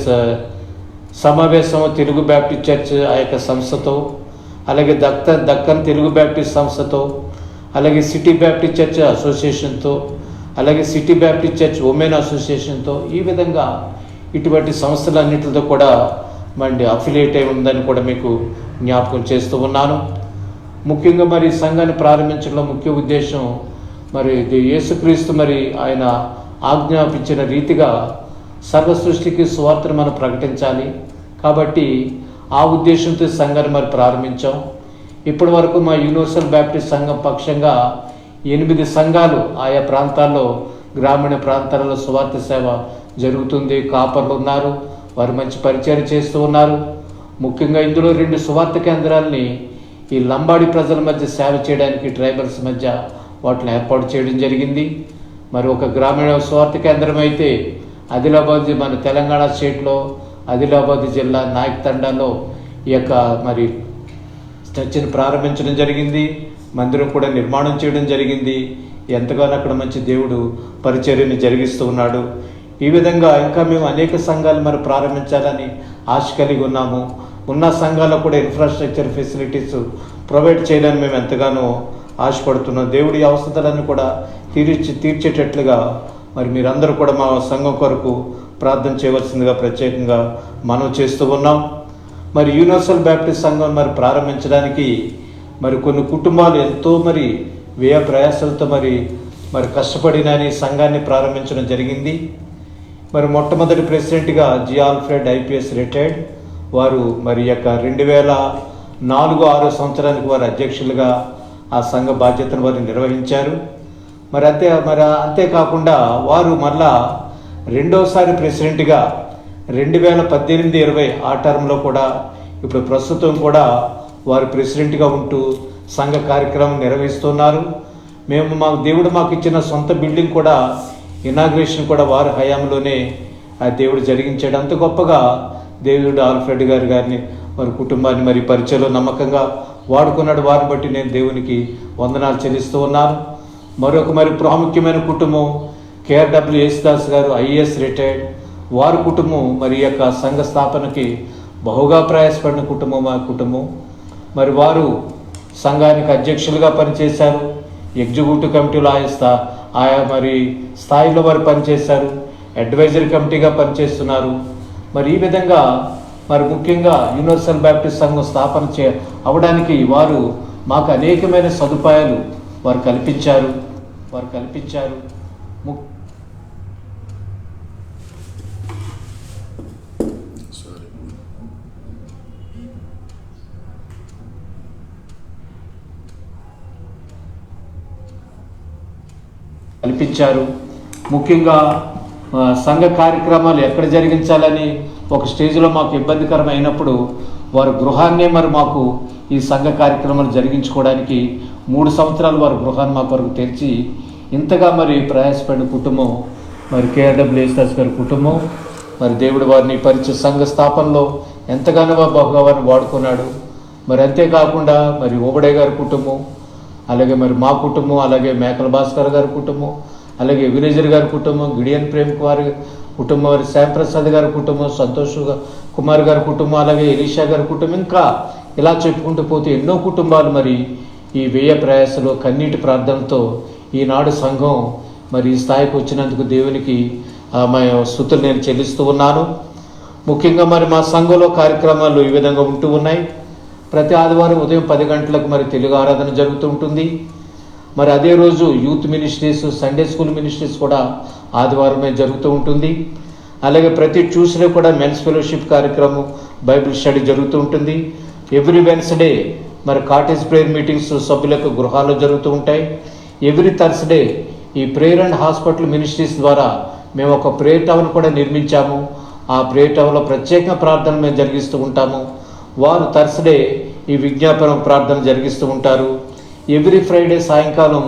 సమావేశం తెలుగు బ్యాప్టిస్ట్ చర్చ్ ఆ యొక్క సంస్థతో, అలాగే దక్కన్ తెలుగు బ్యాప్టిస్ట్ సంస్థతో, అలాగే సిటీ బ్యాప్టిస్ట్ చర్చ్ అసోసియేషన్తో, అలాగే సిటీ బ్యాప్టిస్ట్ చర్చ్ ఉమెన్ అసోసియేషన్తో, ఈ విధంగా ఇటువంటి సంస్థలన్నిటితో కూడా మరి అఫిలియేట్ అయి ఉందని కూడా మీకు జ్ఞాపకం చేస్తూ ఉన్నాను. ముఖ్యంగా మరి సంఘాన్ని ప్రారంభించడంలో ముఖ్య ఉద్దేశం మరి యేసుక్రీస్తు మరి ఆయన ఆజ్ఞాపించిన రీతిగా సర్వ సృష్టికి సువార్తను మనం ప్రకటించాలి. కాబట్టి ఆ ఉద్దేశంతో సంఘాన్ని మరి ప్రారంభించాం. ఇప్పటి వరకు మా యూనివర్సల్ బ్యాప్టిస్ట్ సంఘం పక్షంగా 8 సంఘాలు ఆయా ప్రాంతాల్లో, గ్రామీణ ప్రాంతాలలో సువార్త సేవ జరుగుతుంది. కాపర్లు ఉన్నారు, వారు మంచి పరిచయం చేస్తూ ఉన్నారు. ముఖ్యంగా ఇందులో 2 సువార్త కేంద్రాలని ఈ లంబాడి ప్రజల మధ్య సేవ చేయడానికి, ట్రైబల్స్ మధ్య వాటిని ఏర్పాటు చేయడం జరిగింది. మరి ఒక గ్రామీణ సువార్త కేంద్రం అయితే ఆదిలాబాద్, మన తెలంగాణ స్టేట్లో ఆదిలాబాద్ జిల్లా నాయక్ తండాలో ఈ యొక్క మరి చర్చిని ప్రారంభించడం జరిగింది. మందిరం కూడా నిర్మాణం చేయడం జరిగింది. ఎంతగానో అక్కడ మంచి దేవుడు పరిచర్యని జరిగిస్తూ ఉన్నాడు. ఈ విధంగా ఇంకా మేము అనేక సంఘాలు మరి ప్రారంభించాలని ఆశ కలిగి ఉన్నాము. ఉన్న సంఘాల్లో కూడా ఇన్ఫ్రాస్ట్రక్చర్ ఫెసిలిటీస్ ప్రొవైడ్ చేయాలని మేము ఎంతగానో ఆశపడుతున్నాం. దేవుడి అవసరాలను కూడా తీర్చేటట్లుగా మరి మీరందరూ కూడా మా సంఘం కొరకు ప్రార్థన చేయవలసిందిగా ప్రత్యేకంగా మనం చేస్తూ ఉన్నాం. మరి యూనివర్సల్ బ్యాప్టిస్ట్ సంఘం మరి ప్రారంభించడానికి మరి కొన్ని కుటుంబాలు ఎంతో మరి వ్యయ ప్రయాసాలతో మరి కష్టపడినని సంఘాన్ని ప్రారంభించడం జరిగింది. మరి మొట్టమొదటి ప్రెసిడెంట్గా జి ఆల్ఫ్రెడ్ IPS రిటైర్డ్ వారు మరి యొక్క 2004-06 సంవత్సరానికి వారు అధ్యక్షులుగా ఆ సంఘ బాధ్యతను వారు నిర్వహించారు. మరి అంతేకాకుండా వారు మళ్ళా రెండోసారి ప్రెసిడెంట్గా 2018-20 ఆ టర్మ్లో కూడా ఇప్పుడు ప్రస్తుతం కూడా వారు ప్రెసిడెంట్గా ఉంటూ సంఘ కార్యక్రమం నిర్వహిస్తున్నారు. దేవుడు మాకు ఇచ్చిన సొంత బిల్డింగ్ కూడా ఇనాగ్రేషన్ కూడా వారి హయాంలోనే ఆ దేవుడు జరిగించాడు. అంత గొప్పగా దేవుడు ఆల్ఫ్రెడ్ గారిని వారి కుటుంబాన్ని మరి పరిచయలో నమ్మకంగా వాడుకున్నాడు. వారిని బట్టి నేను దేవునికి వందనాలు చెల్లిస్తూ ఉన్నాను. మరి ప్రాముఖ్యమైన కుటుంబం KRW యేసుదాస్ గారు IAS రిటైర్డ్. వారి కుటుంబం మరి యొక్క సంఘ స్థాపనకి బహుగా ప్రయాసపడిన కుటుంబం మా కుటుంబం. మరి వారు సంఘానికి అధ్యక్షులుగా పనిచేశారు. ఎగ్జిక్యూటివ్ కమిటీలో ఆయా మరి స్థాయిలో వారు పనిచేశారు. అడ్వైజరీ కమిటీగా పనిచేస్తున్నారు. మరి ఈ విధంగా మరి ముఖ్యంగా యూనివర్సల్ బ్యాప్టిస్ట్ సంఘం స్థాపన అవడానికి వారు మాకు అనేకమైన సదుపాయాలు వారు కల్పించారు. ముఖ్యంగా సంఘ కార్యక్రమాలు ఎక్కడ జరిగించాలని ఒక స్టేజ్లో మాకు ఇబ్బందికరమైనప్పుడు వారు గృహాన్నే మరి మాకు ఈ సంఘ కార్యక్రమాలు జరిగించుకోవడానికి 3 సంవత్సరాలు వారు గృహాన్ని మా కొరకు తెరిచి ఇంతగా మరి ప్రయాసపడిన కుటుంబం మరి KRW యేసుదాస్ గారి కుటుంబం. మరి దేవుడు వారిని సంఘ స్థాపనలో ఎంతగానో బహుగా వారిని వాడుకున్నాడు. మరి అంతేకాకుండా మరి ఓబడే గారి కుటుంబం, అలాగే మరి మా కుటుంబం, అలాగే మేకల భాస్కర్ గారి కుటుంబం, అలాగే విరేజర్ గారి కుటుంబం, గిడియన్ ప్రేమ్ కుమార్ కుటుంబం, మరి శ్యాంప్రసాద్ గారి కుటుంబం, సంతోష్ కుమార్ గారి కుటుంబం, అలాగే ఎలీషా గారి కుటుంబం, ఇంకా ఇలా చెప్పుకుంటూ పోతే ఎన్నో కుటుంబాలు మరి ఈ వ్యయ ప్రయాసలో కన్నీటి ప్రార్థనతో ఈనాడు సంఘం మరి ఈ స్థాయికి వచ్చినందుకు దేవునికి మా స్తుతులు నేను చెల్లిస్తూ ఉన్నాను. ముఖ్యంగా మరి మా సంఘంలో కార్యక్రమాలు ఈ విధంగా ఉంటూ ఉన్నాయి. ప్రతి ఆదివారం ఉదయం 10 గంటలకు మరి తెలుగు ఆరాధన జరుగుతూ ఉంటుంది. మరి అదే రోజు youth ministries, Sunday school ministries కూడా ఆదివారమే జరుగుతూ ఉంటుంది. అలాగే ప్రతి ట్యూస్డే కూడా మెన్స్ ఫెలోషిప్ కార్యక్రమం, బైబిల్ స్టడీ జరుగుతూ ఉంటుంది. ఎవ్రీ వెన్స్డే మరి కాటేజ్ ప్రేయర్ మీటింగ్స్ సభ్యులకు గృహాల్లో జరుగుతూ ఉంటాయి. ఎవ్రీ థర్స్డే ఈ ప్రేయర్ అండ్ హాస్పిటల్ మినిస్ట్రీస్ ద్వారా మేము ఒక ప్రేయర్ టవర్ కూడా నిర్మించాము. ఆ ప్రేయర్ టవర్లో ప్రత్యేక ప్రార్థనలు మేము జరిగిస్తూ ఉంటాము. వారు థర్స్డే ఈ విజ్ఞాపన ప్రార్థన జరిగిస్తూ ఉంటారు. ఎవ్రీ ఫ్రైడే సాయంకాలం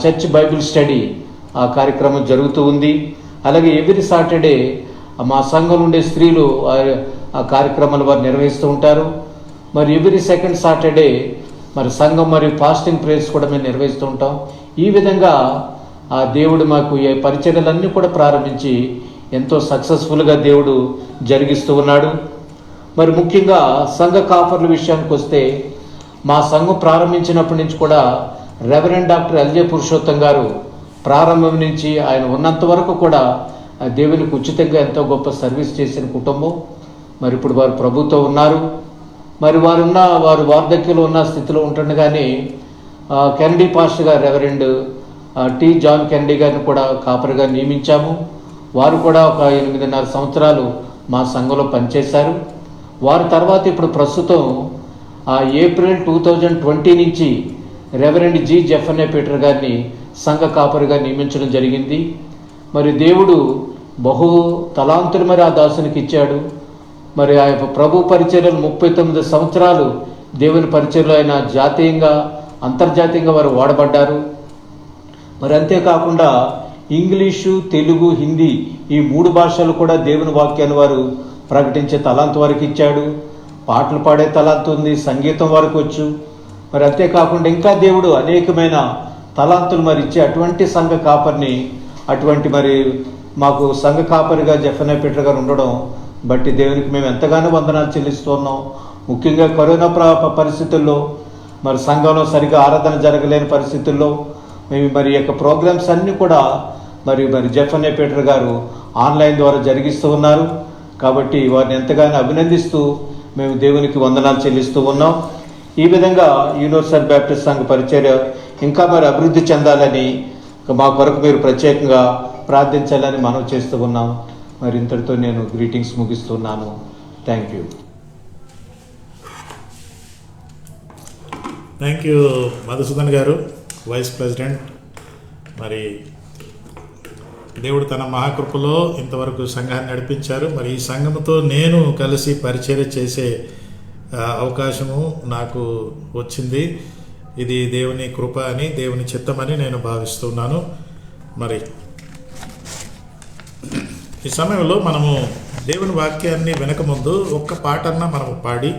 చర్చ్ బైబిల్ స్టడీ ఆ కార్యక్రమం జరుగుతూ ఉంది. అలాగే ఎవ్రీ సాటర్డే మా సంఘం నుండి స్త్రీలు ఆ కార్యక్రమాలు వారు నిర్వహిస్తూ ఉంటారు. మరి ఎవ్రీ సెకండ్ సాటర్డే మరి సంఘం మరియు ఫాస్టింగ్ ప్రేయర్స్ కూడా మేము నిర్వహిస్తూ ఉంటాం. ఈ విధంగా ఆ దేవుడు మాకు ఈ పరిచర్యలన్నీ కూడా ప్రారంభించి ఎంతో సక్సెస్ఫుల్గా దేవుడు జరిగిస్తూ ఉన్నాడు. మరి ముఖ్యంగా సంఘ కాపర్ల విషయానికి వస్తే మా సంఘం ప్రారంభించినప్పటి నుంచి కూడా రెవరెండ్ డాక్టర్ ఎల్జే పురుషోత్తం గారు ప్రారంభం నుంచి ఆయన ఉన్నంత వరకు కూడా దేవునికి ఉచితంగా ఎంతో గొప్ప సర్వీస్ చేసిన కుటుంబం. మరి ఇప్పుడు వారు ప్రభుత్వం ఉన్నారు. మరి వారు వార్ధక్యంలో ఉన్న స్థితిలో ఉంటుండగానే కెనడీ పాస్టర్ గారు రెవరెండ్ టి జాన్ కెనడీ గారిని కూడా కాపరిగా నియమించాము. వారు కూడా ఒక 8.5 సంవత్సరాలు మా సంఘంలో పనిచేశారు. వారి తర్వాత ఇప్పుడు ప్రస్తుతం ఏప్రిల్ 2020 నుంచి రెవరెండ్ జి జెఫెన్నే పీటర్ గారిని సంఘ కాపరిగా నియమించడం జరిగింది. మరి దేవుడు బహు తలాంతులు మరి ఆ దాసునికి ఇచ్చాడు. మరి ఆ ప్రభు పరిచర్యలు 39 సంవత్సరాలు దేవుని పరిచర్యలో ఆయన జాతీయంగా అంతర్జాతీయంగా వారు వాడబడ్డారు. మరి అంతేకాకుండా ఇంగ్లీషు, తెలుగు, హిందీ ఈ 3 భాషలు కూడా దేవుని వాక్యాన్ని వారు ప్రకటించే తలాంతు వారికి ఇచ్చాడు. పాటలు పాడే తలాంతు ఉంది, సంగీతం వారికి వచ్చు. మరి అంతేకాకుండా ఇంకా దేవుడు అనేకమైన తలాంతులు మరి ఇచ్చే అటువంటి సంఘ కాపరిని అటువంటి మరి మాకు సంఘ కాపరిగా జెఫెన్నే పీటర్ గారు ఉండడం బట్టి దేవునికి మేము ఎంతగానో వందనాలు చెల్లిస్తున్నాం. ముఖ్యంగా కరోనా పరిస్థితుల్లో మరి సంఘంలో సరిగా ఆరాధన జరగలేని పరిస్థితుల్లో మేము మరి యొక్క ప్రోగ్రామ్స్ అన్నీ కూడా మరి జెఫెన్నే పీటర్ గారు ఆన్లైన్ ద్వారా జరిగిస్తూ ఉన్నారు. కాబట్టి వారిని ఎంతగానో అభినందిస్తూ మేము దేవునికి వందనాలు చెల్లిస్తూ ఉన్నాం. ఈ విధంగా యూనివర్సల్ బ్యాప్టిస్ట్ సంఘ పరిచర్య ఇంకా మరి అభివృద్ధి చెందాలని మా కొరకు మీరు ప్రత్యేకంగా ప్రార్థించాలని మనం చేస్తూ ఉన్నాం. మరి ఇంతటితో నేను గ్రీటింగ్స్ ముగిస్తున్నాను. థ్యాంక్ యూ మధుసూదన్ గారు, వైస్ ప్రెసిడెంట్. మరి దేవుడు తన మహాకృపలో ఇంతవరకు సంఘాన్ని నడిపించారు. మరి ఈ సంఘముతో నేను కలిసి పరిచర్య చేసే అవకాశము నాకు వచ్చింది. ఇది దేవుని కృప అని, దేవుని చిత్తమని నేను భావిస్తున్నాను. మరి ఈ సమయంలో మనము దేవుని వాక్యాన్ని వినకముందు ఒక్క పాటన్నా మనము పాడి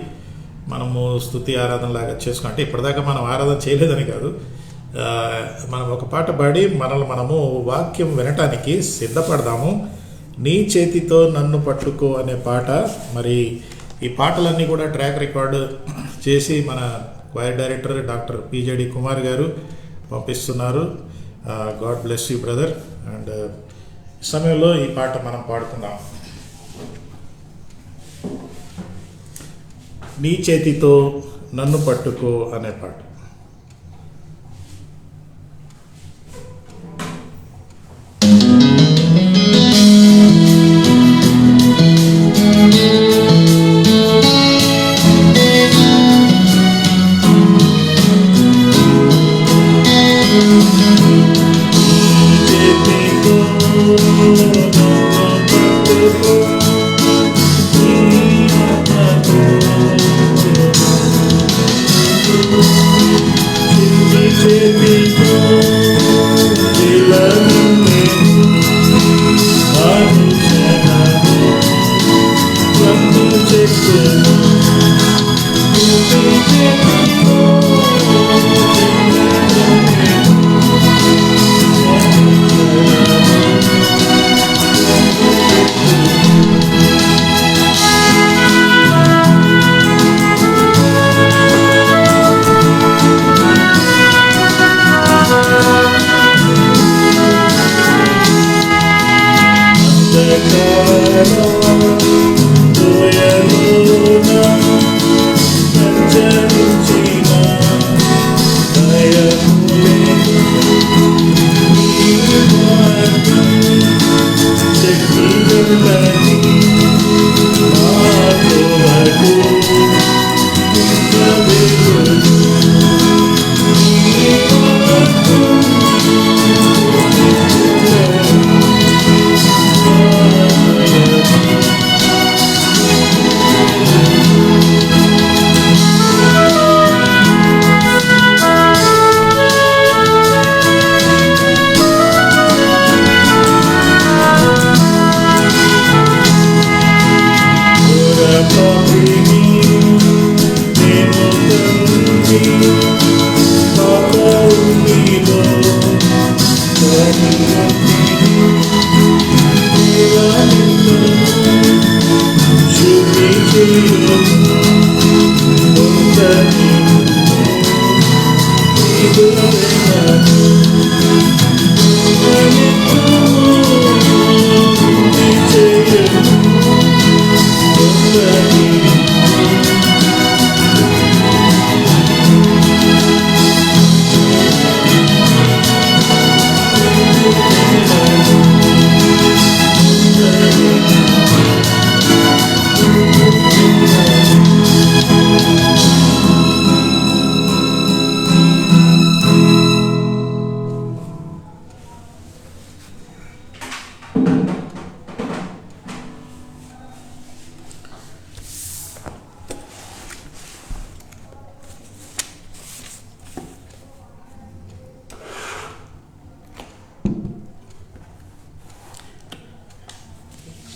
మనము స్తుతి ఆరాధనలాగా చేసుకున్నాం. అంటే ఇప్పటిదాకా మనం ఆరాధన చేయలేదని కాదు, మనం ఒక పాట పాడి మనల్ని మనము వాక్యం వినటానికి సిద్ధపడదాము. నీ చేతితో నన్ను పట్టుకో అనే పాట. మరి ఈ పాటలన్నీ కూడా ట్రాక్ రికార్డు చేసి మన choir director doctor PJD Kumar గారు పంపిస్తున్నారు. God bless you brother. And ఈ సమయంలో ఈ పాట మనం పాడుకుందాం. నీ చేతితో నన్ను పట్టుకో అనే పాట.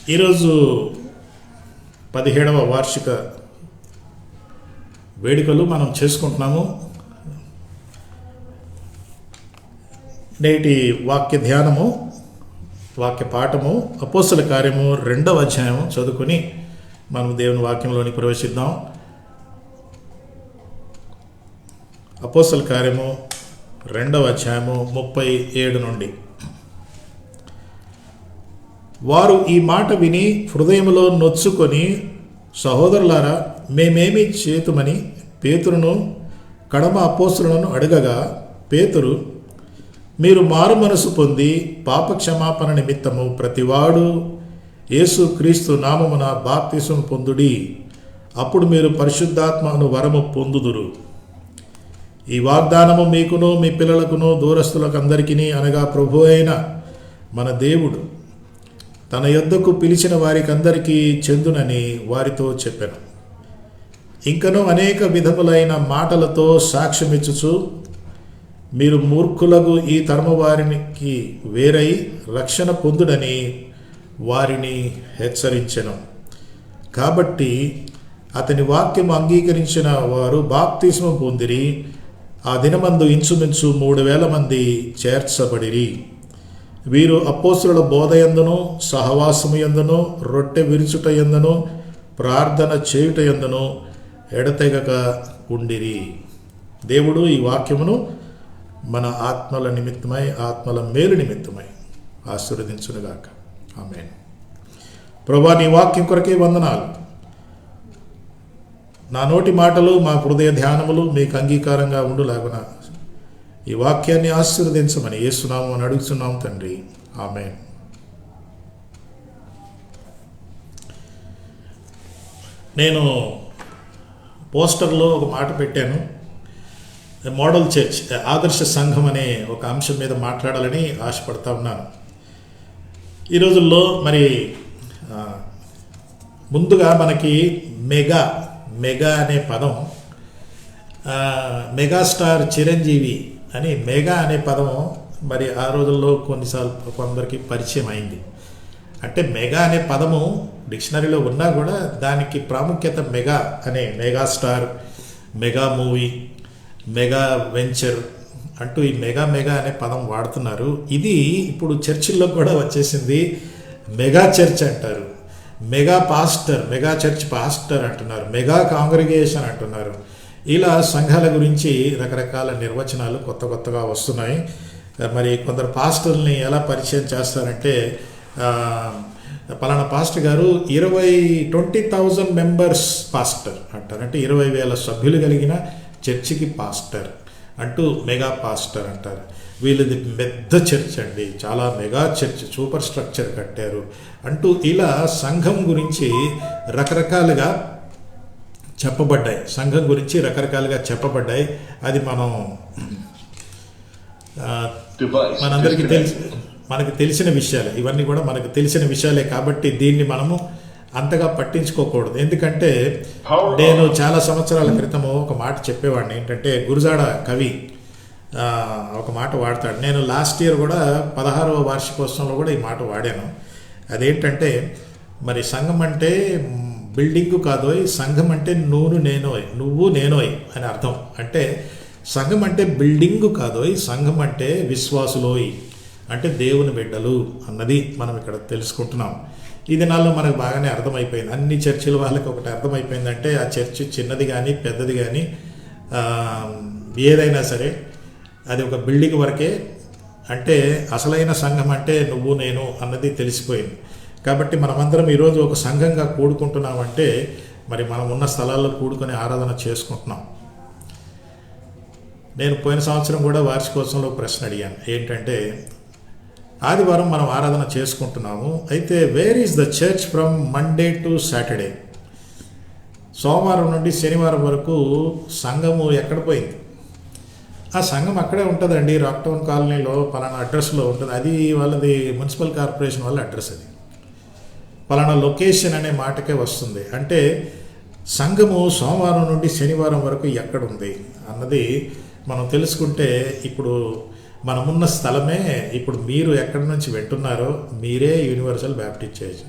ఈరోజు 17వ వార్షిక వేడుకలు మనం చేసుకుంటున్నాము. నేటి వాక్య ధ్యానము, వాక్య పాఠము అపోస్తల కార్యము 2వ అధ్యాయము చదువుకొని మనం దేవుని వాక్యంలోని ప్రవేశిద్దాం. అపోస్తల కార్యము 2వ అధ్యాయము 37 నుండి. వారు ఈ మాట విని హృదయములో నొచ్చుకొని, సహోదరులారా, మేమేమి చేతుమని పేతురును కడమ అపోస్తలులను అడగగా, పేతురు, మీరు మారు మనసు పొంది పాపక్షమాపణ నిమిత్తము ప్రతివాడు యేసు క్రీస్తు నామమున బాప్తిస్మము పొందుడి, అప్పుడు మీరు పరిశుద్ధాత్మను వరము పొందుదురు. ఈ వాగ్దానము మీకును మీ పిల్లలకును దూరస్తులకు అందరికీ, అనగా ప్రభు అయిన మన దేవుడు తన యొద్దకు పిలిచిన వారికందరికీ చెందునని వారితో చెప్పాను. ఇంకనూ అనేక విధములైన మాటలతో సాక్ష్యమిచ్చుచు, మీరు మూర్ఖులకు ఈ తరము వారికి వేరై రక్షణ పొందుడని వారిని హెచ్చరించెను. కాబట్టి అతని వాక్యం అంగీకరించిన వారు బాప్తిస్మం పొందిరి. ఆ దినమందు ఇంచుమించు 3,000 మంది చేర్చబడిరి. వీరు అపోస్తలుల బోధయందును, సహవాసము యందును, రొట్టె విరుచుట యందును, ప్రార్థన చేయుట యందును ఎడతెగక ఉండిరి. దేవుడు ఈ వాక్యమును మన ఆత్మల నిమిత్తమై, ఆత్మల మేలు నిమిత్తమై ఆశీర్వదించునుగాక. ఆమేన్. ప్రభువా, నీ వాక్యం కొరకే వందనాలు. నా నోటి మాటలు, మా హృదయ ధ్యానములు మీకు అంగీకారంగా ఉండులాగున ఈ వాక్యాన్ని ఆశీర్వదించమని యేసునామమున అడుగుతున్నాం తండ్రి. ఆమేన్. నేను పోస్టర్లో ఒక మాట పెట్టాను. మోడల్ చర్చ్, ఆదర్శ సంఘం అనే ఒక అంశం మీద మాట్లాడాలని ఆశపడతా ఉన్నాను. ఈ రోజుల్లో మరి ముందుగా మనకి మెగా అనే పదం, మెగాస్టార్ చిరంజీవి అని మెగా అనే పదం మరి ఆ రోజుల్లో కొన్నిసార్లు కొందరికి పరిచయం అయింది. అంటే మెగా అనే పదము డిక్షనరీలో ఉన్నా కూడా దానికి ప్రాముఖ్యత మెగా అనే, megastar, mega movie, mega venture అంటూ ఈ మెగా అనే పదం వాడుతున్నారు. ఇది ఇప్పుడు చర్చిల్లో కూడా వచ్చేసింది. మెగా చర్చ్ అంటారు, mega pastor, mega church pastor అంటున్నారు, మెగా కాంగ్రిగేషన్ అంటున్నారు. ఇలా సంఘాల గురించి రకరకాల నిర్వచనాలు కొత్తగా వస్తున్నాయి. మరి కొందరు పాస్టర్ని ఎలా పరిచయం చేస్తారంటే, పలానా పాస్టర్ గారు 20,000 మెంబర్స్ పాస్టర్ అంటారు. అంటే 20,000 సభ్యులు కలిగిన చర్చికి పాస్టర్ అంటూ మెగా పాస్టర్ అంటారు. వీళ్ళది పెద్ద చర్చ్ అండి, చాలా మెగా చర్చ్, సూపర్ స్ట్రక్చర్ కట్టారు అంటూ ఇలా సంఘం గురించి రకరకాలుగా చెప్పబడ్డాయి. సంఘం గురించి రకరకాలుగా చెప్పబడ్డాయి. అది మనందరికీ మనకు తెలిసిన విషయాలే. ఇవన్నీ కూడా మనకు తెలిసిన విషయాలే కాబట్టి దీన్ని మనము అంతగా పట్టించుకోకూడదు. ఎందుకంటే నేను చాలా సంవత్సరాల క్రితము ఒక మాట చెప్పేవాడిని. ఏంటంటే గురుజాడ కవి ఒక మాట వాడతాడు. నేను లాస్ట్ ఇయర్ కూడా 16వ వార్షికోత్సవంలో కూడా ఈ మాట వాడాను. అదేంటంటే, మరి సంఘం అంటే బిల్డింగు కాదోయ్, సంఘం అంటే నువ్వు నేనోయ్ అని అర్థం. అంటే సంఘం అంటే బిల్డింగు కాదోయ్, సంఘం అంటే విశ్వాసులోయ్, అంటే దేవుని బిడ్డలు అన్నది మనం ఇక్కడ తెలుసుకుంటున్నాం. ఈ దినాల్లో మనకు బాగానే అర్థమైపోయింది. అన్ని చర్చిల వాళ్ళకి ఒకటి అర్థమైపోయిందంటే, ఆ చర్చి చిన్నది కానీ పెద్దది కానీ ఏదైనా సరే అది ఒక బిల్డింగ్ వరకే. అంటే అసలైన సంఘం అంటే నువ్వు నేను అన్నది తెలిసిపోయింది. కాబట్టి మనమందరం ఈరోజు ఒక సంఘంగా కూడుకుంటున్నామంటే మరి మనం ఉన్న స్థలాల్లో కూడుకొని ఆరాధన చేసుకుంటున్నాం. నేను పోయిన సంవత్సరం కూడా వార్షికోత్సవంలో ప్రశ్న అడిగాను. ఏంటంటే, ఆదివారం మనం ఆరాధన చేసుకుంటున్నాము, అయితే where is the church from Monday to Saturday? సోమవారం నుండి శనివారం వరకు సంఘము ఎక్కడ పోయింది? ఆ సంఘం అక్కడే ఉంటుందండి, రాక్టౌన్ కాలనీలో పలానా అడ్రస్లో ఉంటుంది. అది వాళ్ళది మున్సిపల్ కార్పొరేషన్ వాళ్ళ అడ్రస్. అది పలానా లొకేషన్ అనే మాటకే వస్తుంది. అంటే సంఘము సోమవారం నుండి శనివారం వరకు ఎక్కడుంది అన్నది మనం తెలుసుకుంటే, ఇప్పుడు మనమున్న స్థలమే, ఇప్పుడు మీరు ఎక్కడి నుంచి వింటున్నారో మీరే యూనివర్సల్ బ్యాప్టిస్ట్ చర్చ్.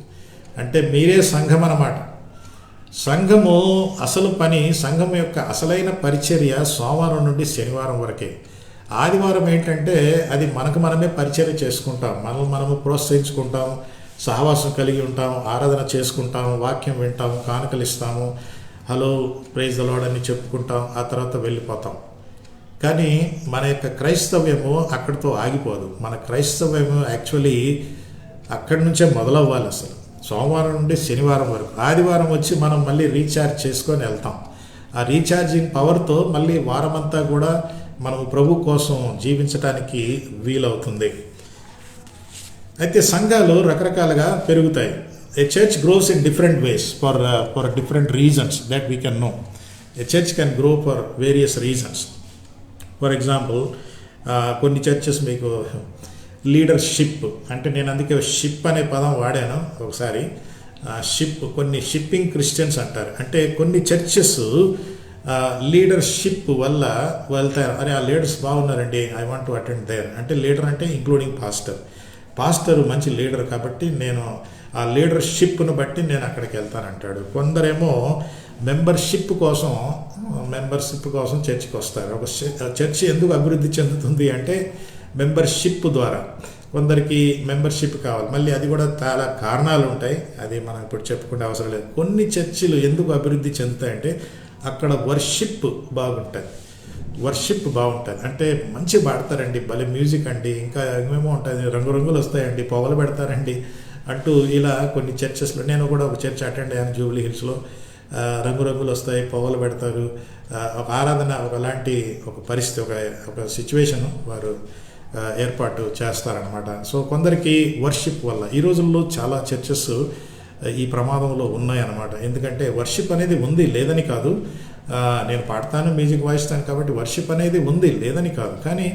అంటే మీరే సంఘం అన్నమాట. సంఘము అసలు పని, సంఘం యొక్క అసలైన పరిచర్య సోమవారం నుండి శనివారం వరకే. ఆదివారం ఏంటంటే అది మనకు మనమే పరిచర్య చేసుకుంటాం, మనము ప్రోత్సహించుకుంటాం, సహవాసం కలిగి ఉంటాం, ఆరాధన చేసుకుంటాం, వాక్యం వింటాం, కానుకలు ఇస్తాము, హలో ప్రైజ్ ద లార్డ్ అని చెప్పుకుంటాం, ఆ తర్వాత వెళ్ళిపోతాం. కానీ మన యొక్క క్రైస్తవ్యము అక్కడితో ఆగిపోదు. మన క్రైస్తవ్యము యాక్చువల్లీ అక్కడి నుంచే మొదలవ్వాలి. అసలు సోమవారం నుండి శనివారం వరకు, ఆదివారం వచ్చి మనం మళ్ళీ రీఛార్జ్ చేసుకొని వెళ్తాం. ఆ రీఛార్జింగ్ పవర్తో మళ్ళీ వారమంతా కూడా మనం ప్రభు కోసం జీవించడానికి వీలవుతుంది. అయితే సంఘాలు రకరకాలుగా పెరుగుతాయి. A church grows in different ways for different reasons that we can know. A church can grow for various reasons. For example, కొన్ని చర్చెస్ మీకు లీడర్షిప్ అంటే, నేను అందుకే షిప్ అనే పదం వాడాను ఒకసారి. షిప్, కొన్ని షిప్పింగ్ క్రిస్టియన్స్ అంటారు. అంటే కొన్ని చర్చెస్ లీడర్షిప్ వల్ల వెళ్తారు. అరే ఆ లీడర్స్ బాగున్నారండి, I want to attend there. అంటే లీడర్ అంటే ఇంక్లూడింగ్ పాస్టర్ మంచి లీడర్ కాబట్టి నేను ఆ లీడర్షిప్ను బట్టి నేను అక్కడికి వెళ్తానంటాడు. కొందరేమో మెంబర్షిప్ కోసం చర్చికి వస్తారు. ఒక చర్చి ఎందుకు అభివృద్ధి చెందుతుంది అంటే మెంబర్షిప్ ద్వారా. కొందరికి మెంబర్షిప్ కావాలి, మళ్ళీ అది కూడా చాలా కారణాలు ఉంటాయి, అది మనం ఇప్పుడు చెప్పుకునే అవసరం లేదు. కొన్ని చర్చిలు ఎందుకు అభివృద్ధి చెందుతాయంటే అక్కడ వర్షిప్ బాగుంటుంది. అంటే మంచి పాడతారండి, భలే మ్యూజిక్ అండి, ఇంకా ఏమేమో ఉంటుంది, రంగురంగులు వస్తాయండి, పొగలు పెడతారండి అంటూ ఇలా కొన్ని చర్చెస్లో, నేను కూడా ఒక చర్చ్ అటెండ్ అయ్యాను జూబ్లీ హిల్స్లో. రంగురంగులు వస్తాయి, పొగలు పెడతారు, ఒక ఆరాధన ఒకలాంటి ఒక పరిస్థితి, ఒక సిచ్యువేషన్ వారు ఏర్పాటు చేస్తారనమాట. సో కొందరికి వర్షిప్ వల్ల ఈ రోజుల్లో చాలా చర్చెస్ ఈ ప్రమాదంలో ఉన్నాయన్నమాట. ఎందుకంటే వర్షిప్ అనేది ఉంది, లేదని కాదు. నేను పాడతాను, మ్యూజిక్ వాయిస్తాను కాబట్టి వర్షిప్ అనేది ఉంది, లేదని కాదు. కానీ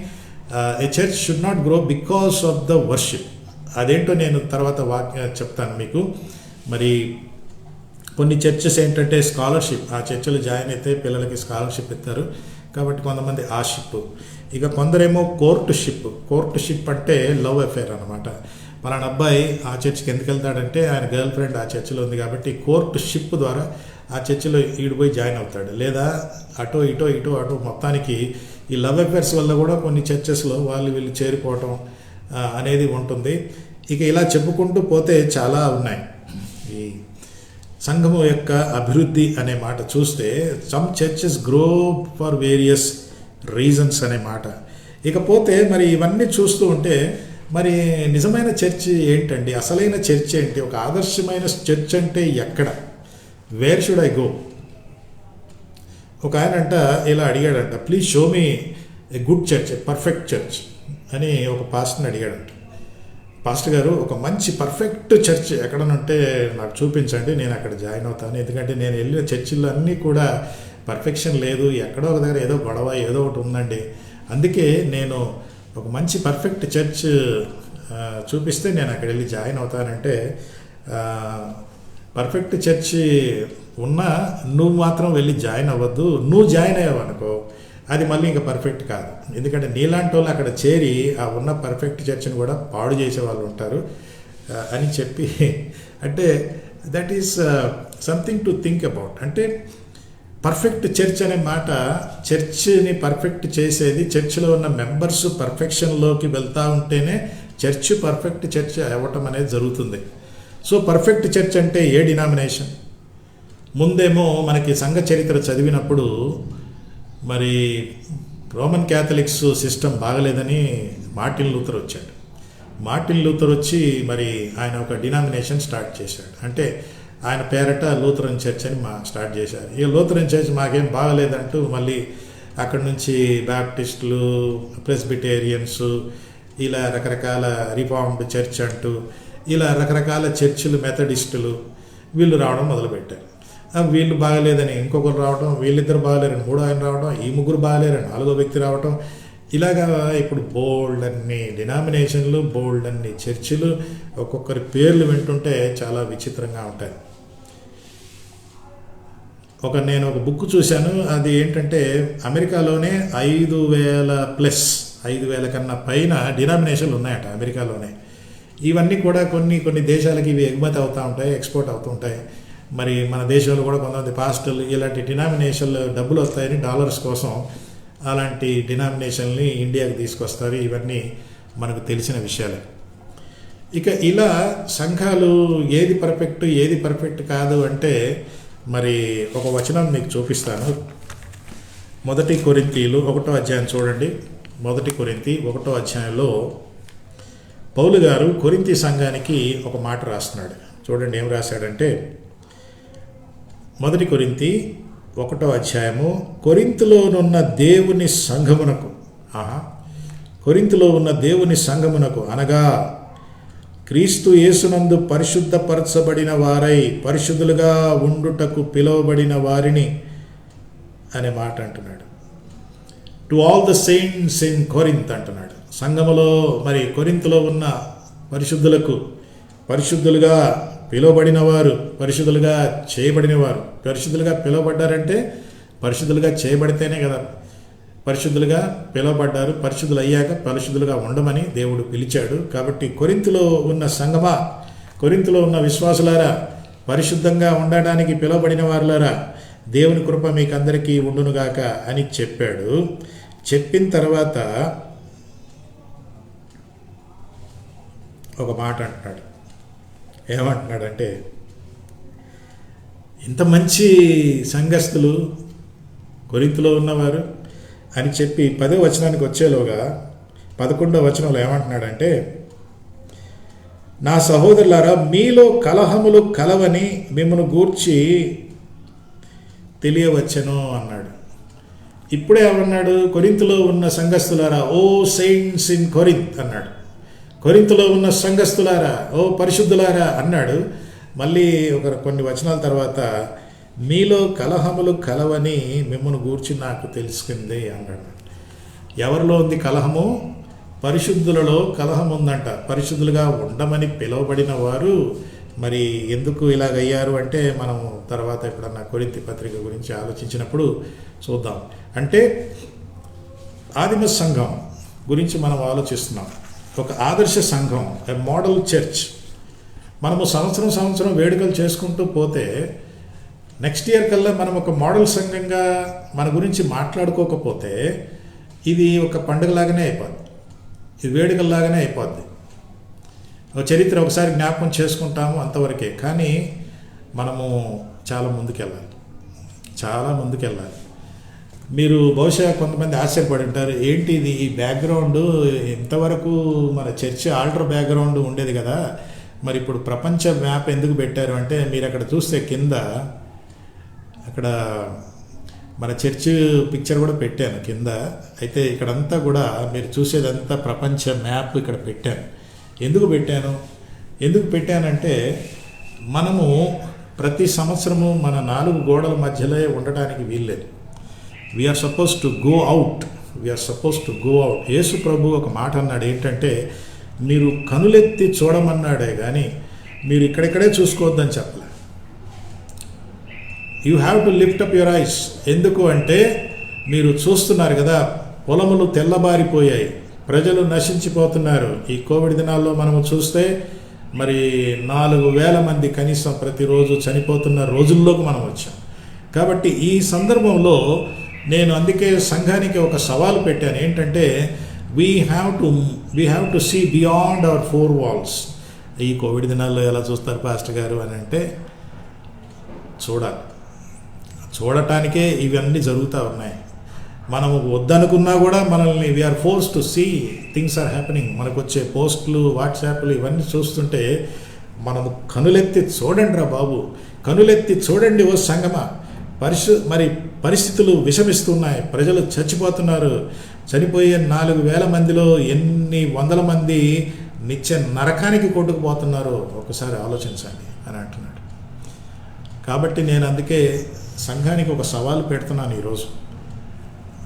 a church should not grow because of the worship. అదేంటో నేను తర్వాత చెప్తాను మీకు. మరి కొన్ని చర్చెస్ ఏంటంటే స్కాలర్షిప్, ఆ చర్చలు జాయిన్ అయితే పిల్లలకి స్కాలర్షిప్ ఇస్తారు కాబట్టి కొంతమంది ఆ షిప్. ఇక కొందరేమో కోర్టుషిప్ అంటే లవ్ అఫేర్ అనమాట. పలానా అబ్బాయి ఆ చర్చికి ఎందుకు వెళ్తాడంటే ఆయన గర్ల్ ఫ్రెండ్ ఆ చర్చిలో ఉంది కాబట్టి కోర్టుషిప్ ద్వారా ఆ చర్చిలో ఈడిపోయి జాయిన్ అవుతాడు. లేదా అటో ఇటో మొత్తానికి ఈ లవ్ అఫేర్స్ వల్ల కూడా కొన్ని చర్చెస్లో వీళ్ళు చేరిపోవటం అనేది ఉంటుంది. ఇక ఇలా చెప్పుకుంటూ పోతే చాలా ఉన్నాయి. ఈ సంఘము యొక్క అభివృద్ధి అనే మాట చూస్తే some churches grow for various reasons అనే మాట. ఇకపోతే మరి ఇవన్నీ చూస్తూ ఉంటే మరి నిజమైన చర్చ్ ఏంటండి, అసలైన చర్చ్ ఏంటి, ఒక ఆదర్శమైన చర్చ్ అంటే ఎక్కడ, వేర్ షుడ్ ఐ గో? ఒక ఆయన ఇలా అడిగాడంట, please show me a good church, a perfect church అని ఒక పాస్టర్ని అడిగాడంట. పాస్టర్ గారు, ఒక మంచి పర్ఫెక్ట్ చర్చ్ ఎక్కడనంటే నాకు చూపించండి, నేను అక్కడ జాయిన్ అవుతాను. ఎందుకంటే నేను వెళ్ళిన చర్చిల్లో అన్నీ కూడా పర్ఫెక్షన్ లేదు, ఎక్కడో ఒక దగ్గర ఏదో గొడవ ఏదో ఒకటి ఉందండి. అందుకే నేను ఒక మంచి పర్ఫెక్ట్ చర్చ్ చూపిస్తే నేను అక్కడ వెళ్ళి జాయిన్ అవుతానంటే, పర్ఫెక్ట్ చర్చి ఉన్నా నువ్వు మాత్రం వెళ్ళి జాయిన్ అవ్వద్దు. నువ్వు జాయిన్ అయ్యావు అనుకో, అది మళ్ళీ ఇంకా పర్ఫెక్ట్ కాదు. ఎందుకంటే నీలాంటి వాళ్ళు అక్కడ చేరి ఆ ఉన్న పర్ఫెక్ట్ చర్చిని కూడా పాడు చేసే వాళ్ళు ఉంటారు అని చెప్పి, అంటే that is something to think about. అంటే పర్ఫెక్ట్ చర్చ్ అనే మాట, చర్చిని పర్ఫెక్ట్ చేసేది చర్చిలో ఉన్న మెంబర్స్ పర్ఫెక్షన్లోకి వెళ్తూ ఉంటేనే చర్చ్ పర్ఫెక్ట్ చర్చ్ అవ్వటం అనేది జరుగుతుంది. సో పర్ఫెక్ట్ చర్చ్ అంటే ఏ డినామినేషన్? ముందేమో మనకి సంఘ చరిత్ర చదివినప్పుడు మరి రోమన్ క్యాథలిక్స్ సిస్టమ్ బాగలేదని మార్టిన్ లూథర్ వచ్చాడు. మార్టిన్ లూథర్ వచ్చి మరి ఆయన ఒక డినామినేషన్ స్టార్ట్ చేశాడు. అంటే ఆయన పేరట లూథరన్ చర్చ్ అని స్టార్ట్ చేశారు. ఈ లూథరన్ చర్చ్ మాకేం బాగలేదంటూ మళ్ళీ అక్కడి నుంచి బ్యాప్టిస్టులు, ప్రెస్బిటేరియన్స్, ఇలా రకరకాల రిఫార్మ్డ్ చర్చ్ అంటూ ఇలా రకరకాల చర్చిలు, మెథడిస్టులు వీళ్ళు రావడం మొదలుపెట్టారు. వీళ్ళు బాగలేదని ఇంకొకరు రావడం, వీళ్ళిద్దరు బాగలేరని మూడో ఆయన రావడం, ఈ ముగ్గురు బాగలేరని నాలుగో వ్యక్తి రావడం, ఇలాగా ఇప్పుడు బోల్డ్ అన్ని డినామినేషన్లు, బోల్డ్ అన్ని చర్చిలు, ఒక్కొక్కరి పేర్లు వింటుంటే చాలా విచిత్రంగా ఉంటాయి. నేను ఒక బుక్ చూశాను, అది ఏంటంటే అమెరికాలోనే 5,000 కన్నా పైన డినామినేషన్లు ఉన్నాయట అమెరికాలోనే. ఇవన్నీ కూడా కొన్ని దేశాలకి ఇవి ఎగుమతి అవుతూ ఉంటాయి, ఎక్స్పోర్ట్ అవుతూ ఉంటాయి. మరి మన దేశంలో కూడా కొంతమంది పాస్టర్లు ఇలాంటి డినామినేషన్లు డబ్బులు వస్తాయని డాలర్స్ కోసం అలాంటి డినామినేషన్ని ఇండియాకి తీసుకొస్తారు. ఇవన్నీ మనకు తెలిసిన విషయాలే. ఇక ఇలా సంఘాలు ఏది పర్ఫెక్ట్ కాదు అంటే మరి ఒక వచనం మీకు చూపిస్తాను. 1 కొరింథీయులు 1వ అధ్యాయం చూడండి. 1 కొరింథీ 1వ అధ్యాయంలో పౌలు గారు కొరింథీ సంఘానికి ఒక మాట రాస్తున్నాడు. చూడండి ఏం రాశాడంటే 1 కొరింథీ 1వ అధ్యాయము, కొరింథులోనున్న దేవుని సంఘమునకు అనగా క్రీస్తు యేసునందు పరిశుద్ధపరచబడిన వారై పరిశుద్ధులుగా ఉండుటకు పిలువబడిన వారిని అనే మాట అంటున్నాడు. To all the saints in Corinth అంటున్నాడు. సంఘములో మరి కొరింథులో ఉన్న పరిశుద్ధులుగా పిలువబడిన వారు, పరిశుద్ధులుగా చేయబడిన వారు. పరిశుద్ధులుగా పిలువబడ్డారంటే పరిశుద్ధులుగా చేయబడితేనే కదా పరిశుద్ధులుగా పిలువబడ్డారు. పరిశుద్ధులు అయ్యాక పరిశుద్ధులుగా ఉండమని దేవుడు పిలిచాడు. కాబట్టి కొరింథులో ఉన్న సంఘమా, కొరింథులో ఉన్న విశ్వాసులారా, పరిశుద్ధంగా ఉండడానికి పిలువబడిన వారులారా, దేవుని కృప మీకు అందరికీ ఉండునుగాక అని చెప్పాడు. చెప్పిన తర్వాత ఒక మాట అంటున్నాడు. ఏమంటున్నాడంటే, ఇంత మంచి సంఘస్థులు కొరింథులో ఉన్నవారు అని చెప్పి 10వ వచనానికి వచ్చేలోగా 11వ వచనంలో ఏమంటున్నాడంటే, నా సహోదరులారా, మీలో కలహములు కలవని మిమ్మల్ని గూర్చి తెలియవచ్చెను అన్నాడు. ఇప్పుడే ఏమన్నాడు? కొరింథులో ఉన్న సంఘస్థులారా, ఓ సెయింట్స్ ఇన్ కొరింత్ అన్నాడు. కొరింథులో ఉన్న సంఘస్థులారా, ఓ పరిశుద్ధులారా అన్నాడు. మళ్ళీ కొన్ని వచనాల తర్వాత మీలో కలహములు కలవని మిమ్మల్ని గూర్చి నాకు తెలుసుకుంది అన్నాడు. ఎవరిలో ఉంది కలహము? పరిశుద్ధులలో కలహం ఉందంట. పరిశుద్ధులుగా ఉండమని పిలువబడిన వారు మరి ఎందుకు ఇలాగయ్యారు అంటే మనం తర్వాత ఎప్పుడన్నా కొరింథీ పత్రిక గురించి ఆలోచించినప్పుడు చూద్దాం. అంటే ఆదిమ సంఘం గురించి మనం ఆలోచిస్తున్నాం. ఒక ఆదర్శ సంఘం, ఏ మోడల్ చర్చ్. మనము సంవత్సరం వేడుకలు చేసుకుంటూ పోతే నెక్స్ట్ ఇయర్ కల్లా మనం ఒక మోడల్ సంఘంగా మన గురించి మాట్లాడుకోకపోతే ఇది ఒక పండుగలాగానే అయిపోద్ది, ఇది వేడుకల్లాగానే అయిపోద్ది. ఒక చరిత్ర ఒకసారి జ్ఞాపకం చేసుకుంటాము అంతవరకే. కానీ మనము చాలా ముందుకెళ్ళాలి. మీరు బహుశా కొంతమంది ఆశ్చర్యపడి ఉంటారు, ఏంటి ఇది ఈ బ్యాక్గ్రౌండ్ ఇంతవరకు మన చర్చి ఆల్టర్ బ్యాక్గ్రౌండ్ ఉండేది కదా, మరి ఇప్పుడు ప్రపంచ మ్యాప్ ఎందుకు పెట్టారు అంటే, మీరు అక్కడ చూస్తే కింద అక్కడ మన చర్చ్ పిక్చర్ కూడా పెట్టాను కింద. అయితే ఇక్కడంతా కూడా మీరు చూసేదంతా ప్రపంచ మ్యాప్ ఇక్కడ పెట్టాను. ఎందుకు పెట్టానంటే మనము ప్రతి సంవత్సరము మన 4 గోడల మధ్యలో ఉండటానికి వీల్లేదు. We are suppose to go out. Yesu ప్రభు ఒక మాట అన్నాడు, ఏంటంటే మీరు కనులెత్తి చూడమన్నాడే కానీ మీరు ఇక్కడిక్కడే చూసుకోవద్దని చెప్పలే. You have to lift up your eyes. ఎందుకు అంటే మీరు చూస్తున్నారు కదా, పొలములు తెల్లబారిపోయాయి, ప్రజలు నశించిపోతున్నారు. ఈ కోవిడ్ దినాల్లో మనము చూస్తే మరి 4,000 మంది కనీసం ప్రతిరోజు చనిపోతున్న రోజుల్లోకి మనం వచ్చాం. కాబట్టి ఈ సందర్భంలో నేను అందుకే సంఘానికి ఒక సవాలు పెట్టాను, ఏంటంటే we have to see beyond our 4 walls. ఈ కోవిడ్ దినాల్లో ఎలా చూస్తారు పాస్టర్ గారు అని అంటే, చూడటానికే ఇవన్నీ జరుగుతూ ఉన్నాయి. మనము వద్దనుకున్నా కూడా మనల్ని we are force to see things are happening. మనకు వచ్చే పోస్టులు, వాట్సాప్లు ఇవన్నీ చూస్తుంటే మనము కనులెత్తి చూడండి రా బాబు, కనులెత్తి చూడండి ఓ సంగమా. మరి పరిస్థితులు విషమిస్తున్నాయి, ప్రజలు చచ్చిపోతున్నారు. చనిపోయే 4,000 మందిలో ఎన్ని వందల మంది నిత్య నరకానికి కొట్టుకుపోతున్నారు ఒకసారి ఆలోచించండి అని అంటున్నాడు. కాబట్టి నేను అందుకే సంఘానికి ఒక సవాలు పెడుతున్నాను ఈరోజు.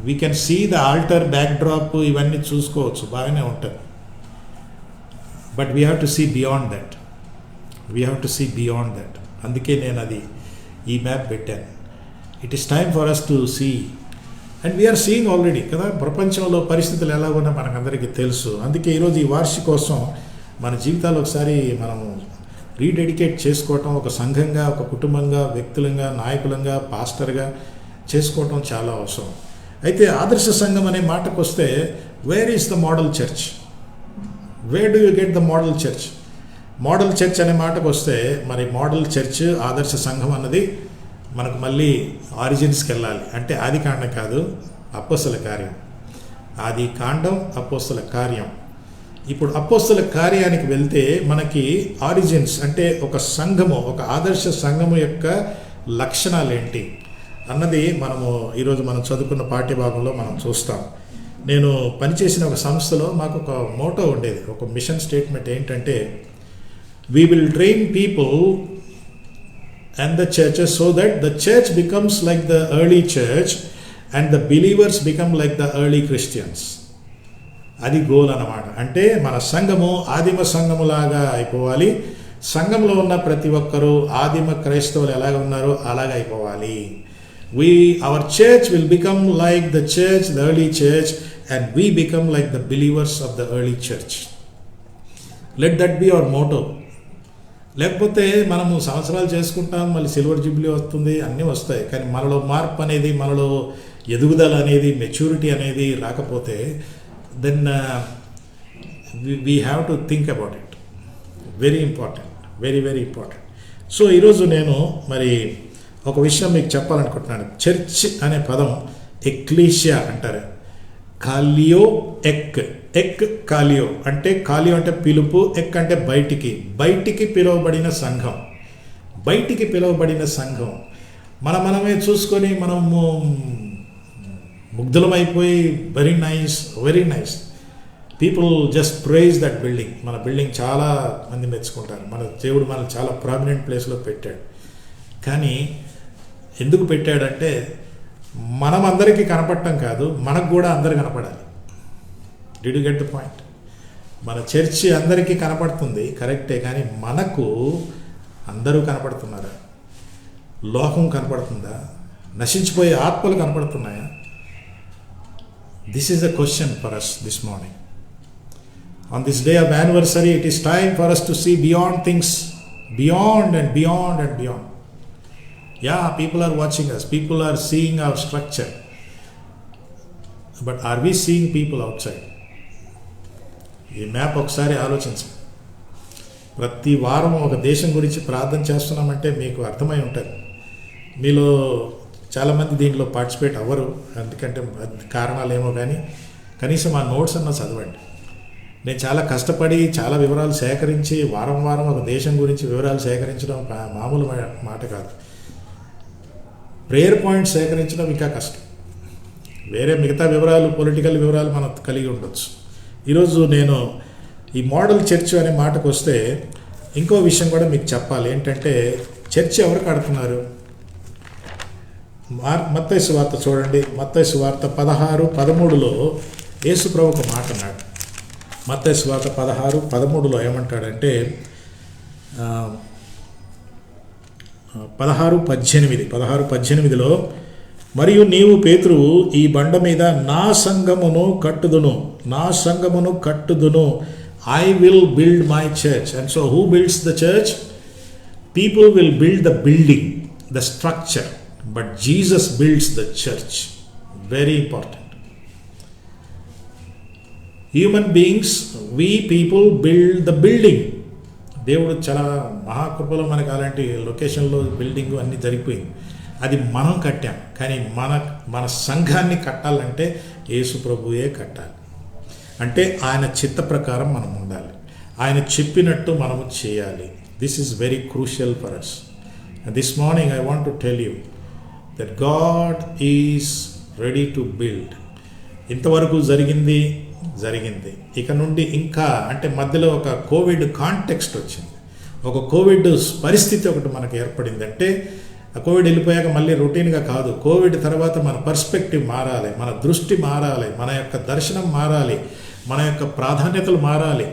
We can see the altar backdrop, ఇవన్నీ చూసుకోవచ్చు, బాగానే ఉంటుంది. But we have to see beyond that. అందుకే నేను ఈ మ్యాప్ పెట్టాను. It is time for us to see, and we are seeing already కదా. ప్రపంచంలో పరిస్థితులు ఎలా ఉన్నా మనకందరికీ తెలుసు. అందుకే ఈరోజు ఈ వార్షికోత్సవం మన జీవితాలు ఒకసారి మనం రీడెడికేట్ చేసుకోవటం, ఒక సంఘంగా, ఒక కుటుంబంగా, వ్యక్తులంగా, నాయకులంగా, పాస్టర్గా చేసుకోవటం చాలా అవసరం. అయితే ఆదర్శ సంఘం అనే మాటకు వస్తే, where is the model church? Where do you get the model church? Model church అనే మాటకు వస్తే, మరి మోడల్ చర్చ్, ఆదర్శ సంఘం అన్నది మనకు మళ్ళీ ఆరిజిన్స్కి వెళ్ళాలి. అంటే ఆది కాండం కాదు, అపోస్తల కార్యం. ఆది కాండం, అపోస్తల కార్యం. ఇప్పుడు అపోస్తల కార్యానికి వెళ్తే మనకి ఆరిజిన్స్ అంటే ఒక సంఘము, ఒక ఆదర్శ సంఘము యొక్క లక్షణాలు ఏంటి అన్నది మనము ఈరోజు మనం చదువుకున్న పాఠ్యభాగంలో మనం చూస్తాం. నేను పనిచేసిన ఒక సంస్థలో మాకు ఒక మోటో ఉండేది, ఒక మిషన్ స్టేట్మెంట్ ఏంటంటే, we will train people and the churches so that the church becomes like the early church and the believers become like the early Christians. అది గోల్ అన్నమాట. అంటే మన సంఘము ఆదిమ సంఘములాగా అయిపోవాలి. సంఘంలో ఉన్న ప్రతి ఒక్కరూ ఆదిమ క్రైస్తవులు ఎలాగ ఉన్నారో అలాగ అయిపోవాలి. Our church will become like the church, the early church, and we become like the believers of the early church. Let that be our motto. లేకపోతే మనము సంవత్సరాలు చేసుకుంటాం, మళ్ళీ సిల్వర్ జూబ్లీ వస్తుంది, అన్నీ వస్తాయి, కానీ మనలో మార్పు అనేది, మనలో ఎదుగుదల అనేది, మెచ్యూరిటీ అనేది రాకపోతే then we have to think about it. Very important, very very important. So ఈరోజు నేను మరి ఒక విషయం మీకు చెప్పాలనుకుంటున్నాను. చర్చ్ అనే పదం ఎక్లీషియా అంటారు. కాలియో ఎక్ కాలియో అంటే, కాలియో అంటే పిలుపు, ఎక్ అంటే బయటికి పిలువబడిన సంఘం. బయటికి పిలువబడిన సంఘం మనమే చూసుకొని మనము ముగ్ధులమైపోయి very nice people just praise that building. మన బిల్డింగ్ చాలా మంది మెచ్చుకుంటారు, మన దేవుడు మనల్ని చాలా ప్రామినెంట్ ప్లేస్లో పెట్టాడు. కానీ ఎందుకు పెట్టాడంటే, మనం అందరికీ కనపడటం కాదు, మనకు కూడా అందరు కనపడాలి. Did you get the point? మన చర్చి అందరికీ కనపడుతుంది కరెక్టే, కానీ మనకు అందరూ కనపడుతున్నారా? లోకం కనపడుతుందా? నశించిపోయే ఆత్మలు కనపడుతున్నాయా? This is the question for us this morning. On this day of anniversary it is time for us to see beyond things, beyond and beyond and beyond. Yeah, people are watching us. People are seeing our structure. But are we seeing people outside? ఈ మ్యాప్ ఒకసారి ఆలోచించండి. ప్రతి వారం ఒక దేశం గురించి ప్రార్థన చేస్తున్నామంటే మీకు అర్థమై ఉంటుంది. మీలో చాలామంది దీంట్లో పార్టిసిపేట్ అవ్వరు, ఎందుకంటే కారణాలు ఏమో, కానీ కనీసం ఆ నోట్స్ అన్న చదవండి. నేను చాలా కష్టపడి చాలా వివరాలు సేకరించి వారం ఒక దేశం గురించి వివరాలు సేకరించడం మామూలు మాట కాదు. ప్రేయర్ పాయింట్స్ సేకరించడం ఇంకా కష్టం. వేరే మిగతా వివరాలు, పొలిటికల్ వివరాలు మనం కలిగి ఉండొచ్చు. ఈరోజు నేను ఈ మోడల్ చర్చ్ అనే మాటకు వస్తే ఇంకో విషయం కూడా మీకు చెప్పాలి. ఏంటంటే, చర్చ్ ఎవరు కడుతున్నారు? మత్తయి సువార్త చూడండి. మత్తయి సువార్త 16:13లో యేసు ప్రభు ఒక మాట అన్నాడు. మత్తయి సువార్త 16:13లో ఏమంటాడంటే, 16:18లో, మరియు నీవు పేతురువు, ఈ బండ మీద నా సంఘమును కట్టుదును, I will build my church. And so who builds the church? People will build the building, the structure, but Jesus builds the church. Very important. Human beings, we people build the building. దేవుడు చాలా మహాకృపలో మనకు అలాంటి లొకేషన్లో బిల్డింగ్ అన్నీ జరిగిపోయింది. అది మనం కట్టాం, కానీ మన సంఘాన్ని కట్టాలంటే యేసు ప్రభువే కట్టాలి. అంటే ఆయన చిత్త ప్రకారం మనం ఉండాలి, ఆయన చెప్పినట్టు మనము చేయాలి. This is very crucial for us. This morning I want to tell you that God is ready to build. ఇంతవరకు జరిగింది, ఇక నుండి ఇంకా, అంటే మధ్యలో ఒక కోవిడ్ కాంటెక్స్ట్ వచ్చింది, ఒక కోవిడ్ పరిస్థితి ఒకటి మనకు ఏర్పడింది. అంటే ఆ కోవిడ్ వెళ్ళిపోయాక మళ్ళీ రొటీన్గా కాదు, కోవిడ్ తర్వాత మన పర్స్పెక్టివ్ మారాలి, మన దృష్టి మారాలి, మన యొక్క దర్శనం మారాలి, మన యొక్క ప్రాధాన్యతలు మారాలి,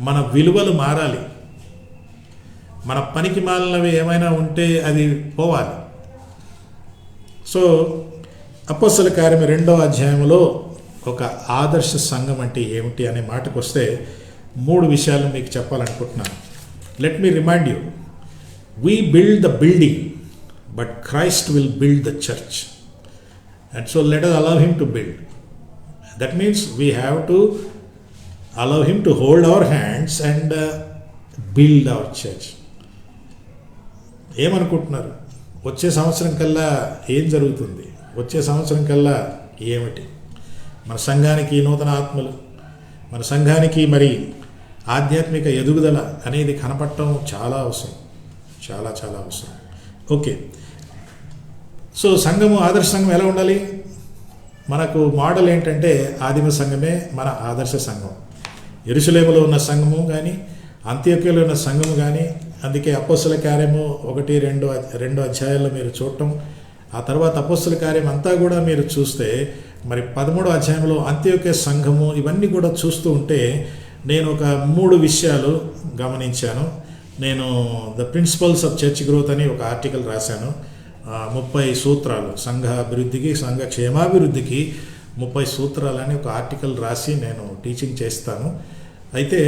మన విలువలు మారాలి, మన పనికి మాలినవి ఏమైనా ఉంటే అది పోవాలి. సో అపోస్తల కార్యం 2వ అధ్యాయంలో ఒక ఆదర్శ సంఘం అంటే ఏమిటి అనే మాటకు వస్తే, 3 విషయాలు మీకు చెప్పాలనుకుంటున్నాను. Let me remind you, we build the building but Christ will build the church. And so let us allow him to build. That means we have to allow him to hold our hands and build our church. ఏమనుకుంటున్నారు? వచ్చే సంవత్సరం కల్లా ఏం జరుగుతుంది? వచ్చే సంవత్సరం కల్లా ఏమిటి? మన సంఘానికి నూతన ఆత్మలు, మన సంఘానికి మరి ఆధ్యాత్మిక ఎదుగుదల అనేది కనపడటం చాలా అవసరం, చాలా చాలా అవసరం. ఓకే, సో సంఘము, ఆదర్శ సంఘం ఎలా ఉండాలి? మనకు మోడల్ ఏంటంటే ఆదిమ సంఘమే మన ఆదర్శ సంఘం. యెరూషలేములో ఉన్న సంఘము కానీ, అంత్యోక్యలో ఉన్న సంఘము కానీ, అందుకే అపోస్తల కార్యము 1-2 అధ్యాయాల్లో మీరు చూడటం, ఆ తర్వాత అపోస్తల కార్యం అంతా కూడా మీరు చూస్తే మరి 13వ అధ్యాయంలో అంత్యోక్య సంఘము, ఇవన్నీ కూడా చూస్తూ ఉంటే నేను ఒక 3 విషయాలు గమనించాను. నేను the principles of church growth అని ఒక ఆర్టికల్ రాశాను. 30 సూత్రాలు, సంఘ అభివృద్ధికి, సంఘ క్షేమాభివృద్ధికి 30 సూత్రాలని ఒక ఆర్టికల్ రాసి నేను టీచింగ్ చేస్తాను. అయితే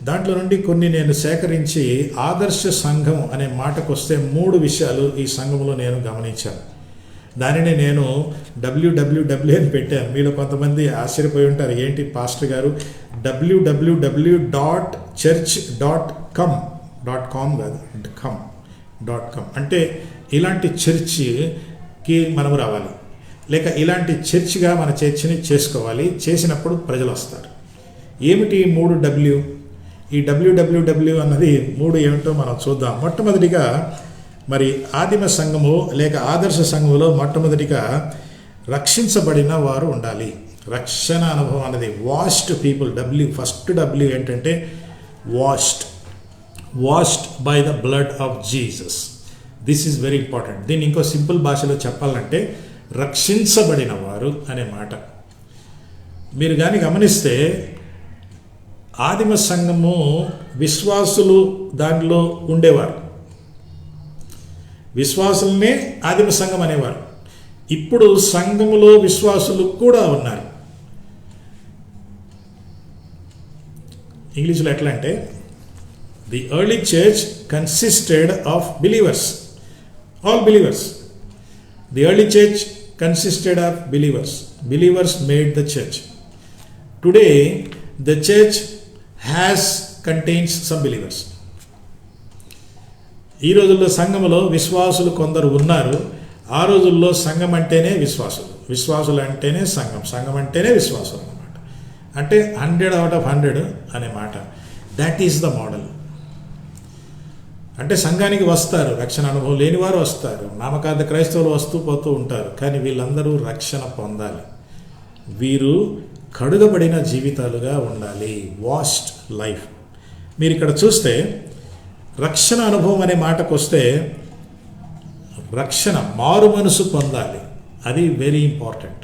దాంట్లో నుండి కొన్ని నేను సేకరించి ఆదర్శ సంఘం అనే మాటకు వస్తే 3 విషయాలు ఈ సంఘంలో నేను గమనించాను. దానిని నేను www అని పెట్టాను. మీలో కొంతమంది ఆశ్చర్యపోయి ఉంటారు, ఏంటి పాస్టర్ గారు www.church.com కాదు, అంటే ఇలాంటి చర్చికి మనం రావాలి, లేక ఇలాంటి చర్చిగా మన చర్చిని చేసుకోవాలి. చేసినప్పుడు ప్రజలు వస్తారు. ఏమిటి 3W? ఈ www అన్నది 3 ఏమిటో మనం చూద్దాం. మొట్టమొదటిగా మరి ఆదిమ సంఘము లేక ఆదర్శ సంఘములో మొట్టమొదటిగా రక్షించబడిన వారు ఉండాలి. రక్షణ అనుభవం అనేది వాష్డ్ పీపుల్. ఫస్ట్ W ఏంటంటే washed by the blood of Jesus. This is very important. దీన్ని ఇంకో సింపుల్ భాషలో చెప్పాలంటే రక్షించబడిన వారు అనే మాట. మీరు కానీ గమనిస్తే ఆదిమ సంఘము విశ్వాసులు దానిలో ఉండేవారు, విశ్వాసులనే ఆదిమ సంఘం అనేవారు. ఇప్పుడు సంఘములో విశ్వాసులు కూడా ఉన్నారు. ఇంగ్లీష్లో ఎట్లా అంటే the early church consisted of believers, all believers. The early church consisted of believers. Believers made the church. Today the church contains some believers. ఈ రోజుల్లో సంఘములో విశ్వాసులు కొందరు ఉన్నారు. ఆ రోజుల్లో సంఘం అంటేనే విశ్వాసులు, విశ్వాసులు అంటేనే సంఘం, సంఘం అంటేనే విశ్వాసులు అన్నమాట. అంటే 100 out of 100 అనే మాట. That is the model. అంటే సంఘానికి వస్తారు, రక్షణ అనుభవం లేని వారు వస్తారు, నామకార్థ క్రైస్తవులు వస్తూ పోతూ ఉంటారు. కానీ వీళ్ళందరూ రక్షణ పొందాలి. వీరు కడుగబడిన జీవితాలుగా ఉండాలి. Washed life. మీరు ఇక్కడ చూస్తే రక్షణ అనుభవం అనే మాటకు వస్తే రక్షణ, మారు మనసు పొందాలి. అది వెరీ ఇంపార్టెంట్.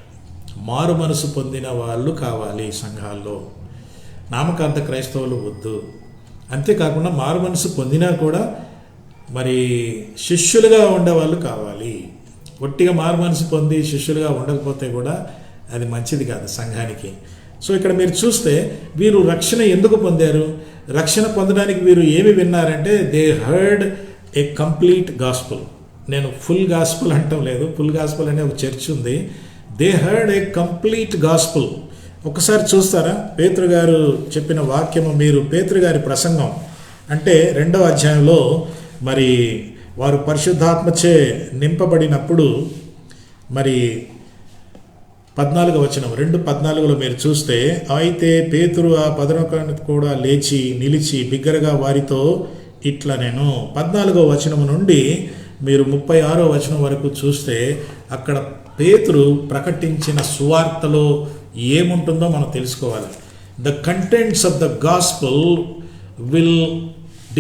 మారు మనసు పొందిన వాళ్ళు కావాలి సంఘాల్లో. నామకార్థ క్రైస్తవులు వద్దు. అంతేకాకుండా మారు మనసు పొందినా కూడా మరి శిష్యులుగా ఉండేవాళ్ళు కావాలి. ఒట్టిగా మారు మనసు పొంది శిష్యులుగా ఉండకపోతే కూడా అది మంచిది కాదు సంఘానికి. సో ఇక్కడ మీరు చూస్తే వీరు రక్షణ ఎందుకు పొందారు? రక్షణ పొందడానికి వీరు ఏమి విన్నారంటే they heard a complete gospel. నేను ఫుల్ గాస్పుల్ అంటాం లేదు, ఫుల్ గాస్పుల్ అనే ఒక చర్చ్ ఉంది. They heard a complete gospel. ఒకసారి చూస్తారా పేతురు గారు చెప్పిన వాక్యము? మీరు పేతురు గారి ప్రసంగం అంటే 2వ అధ్యాయంలో మరి వారు పరిశుద్ధాత్మచే నింపబడినప్పుడు మరి 14వ వచనం 2:14లో మీరు చూస్తే, అయితే పేతురు ఆ పదనొకను కూడా లేచి నిలిచి బిగ్గరగా వారితో ఇట్లా నేను 14వ వచనం నుండి మీరు 36వ వచనం వరకు చూస్తే అక్కడ పేతురు ప్రకటించిన సువార్తలో ఏముంటుందో మనం తెలుసుకోవాలి. The contents of the gospel will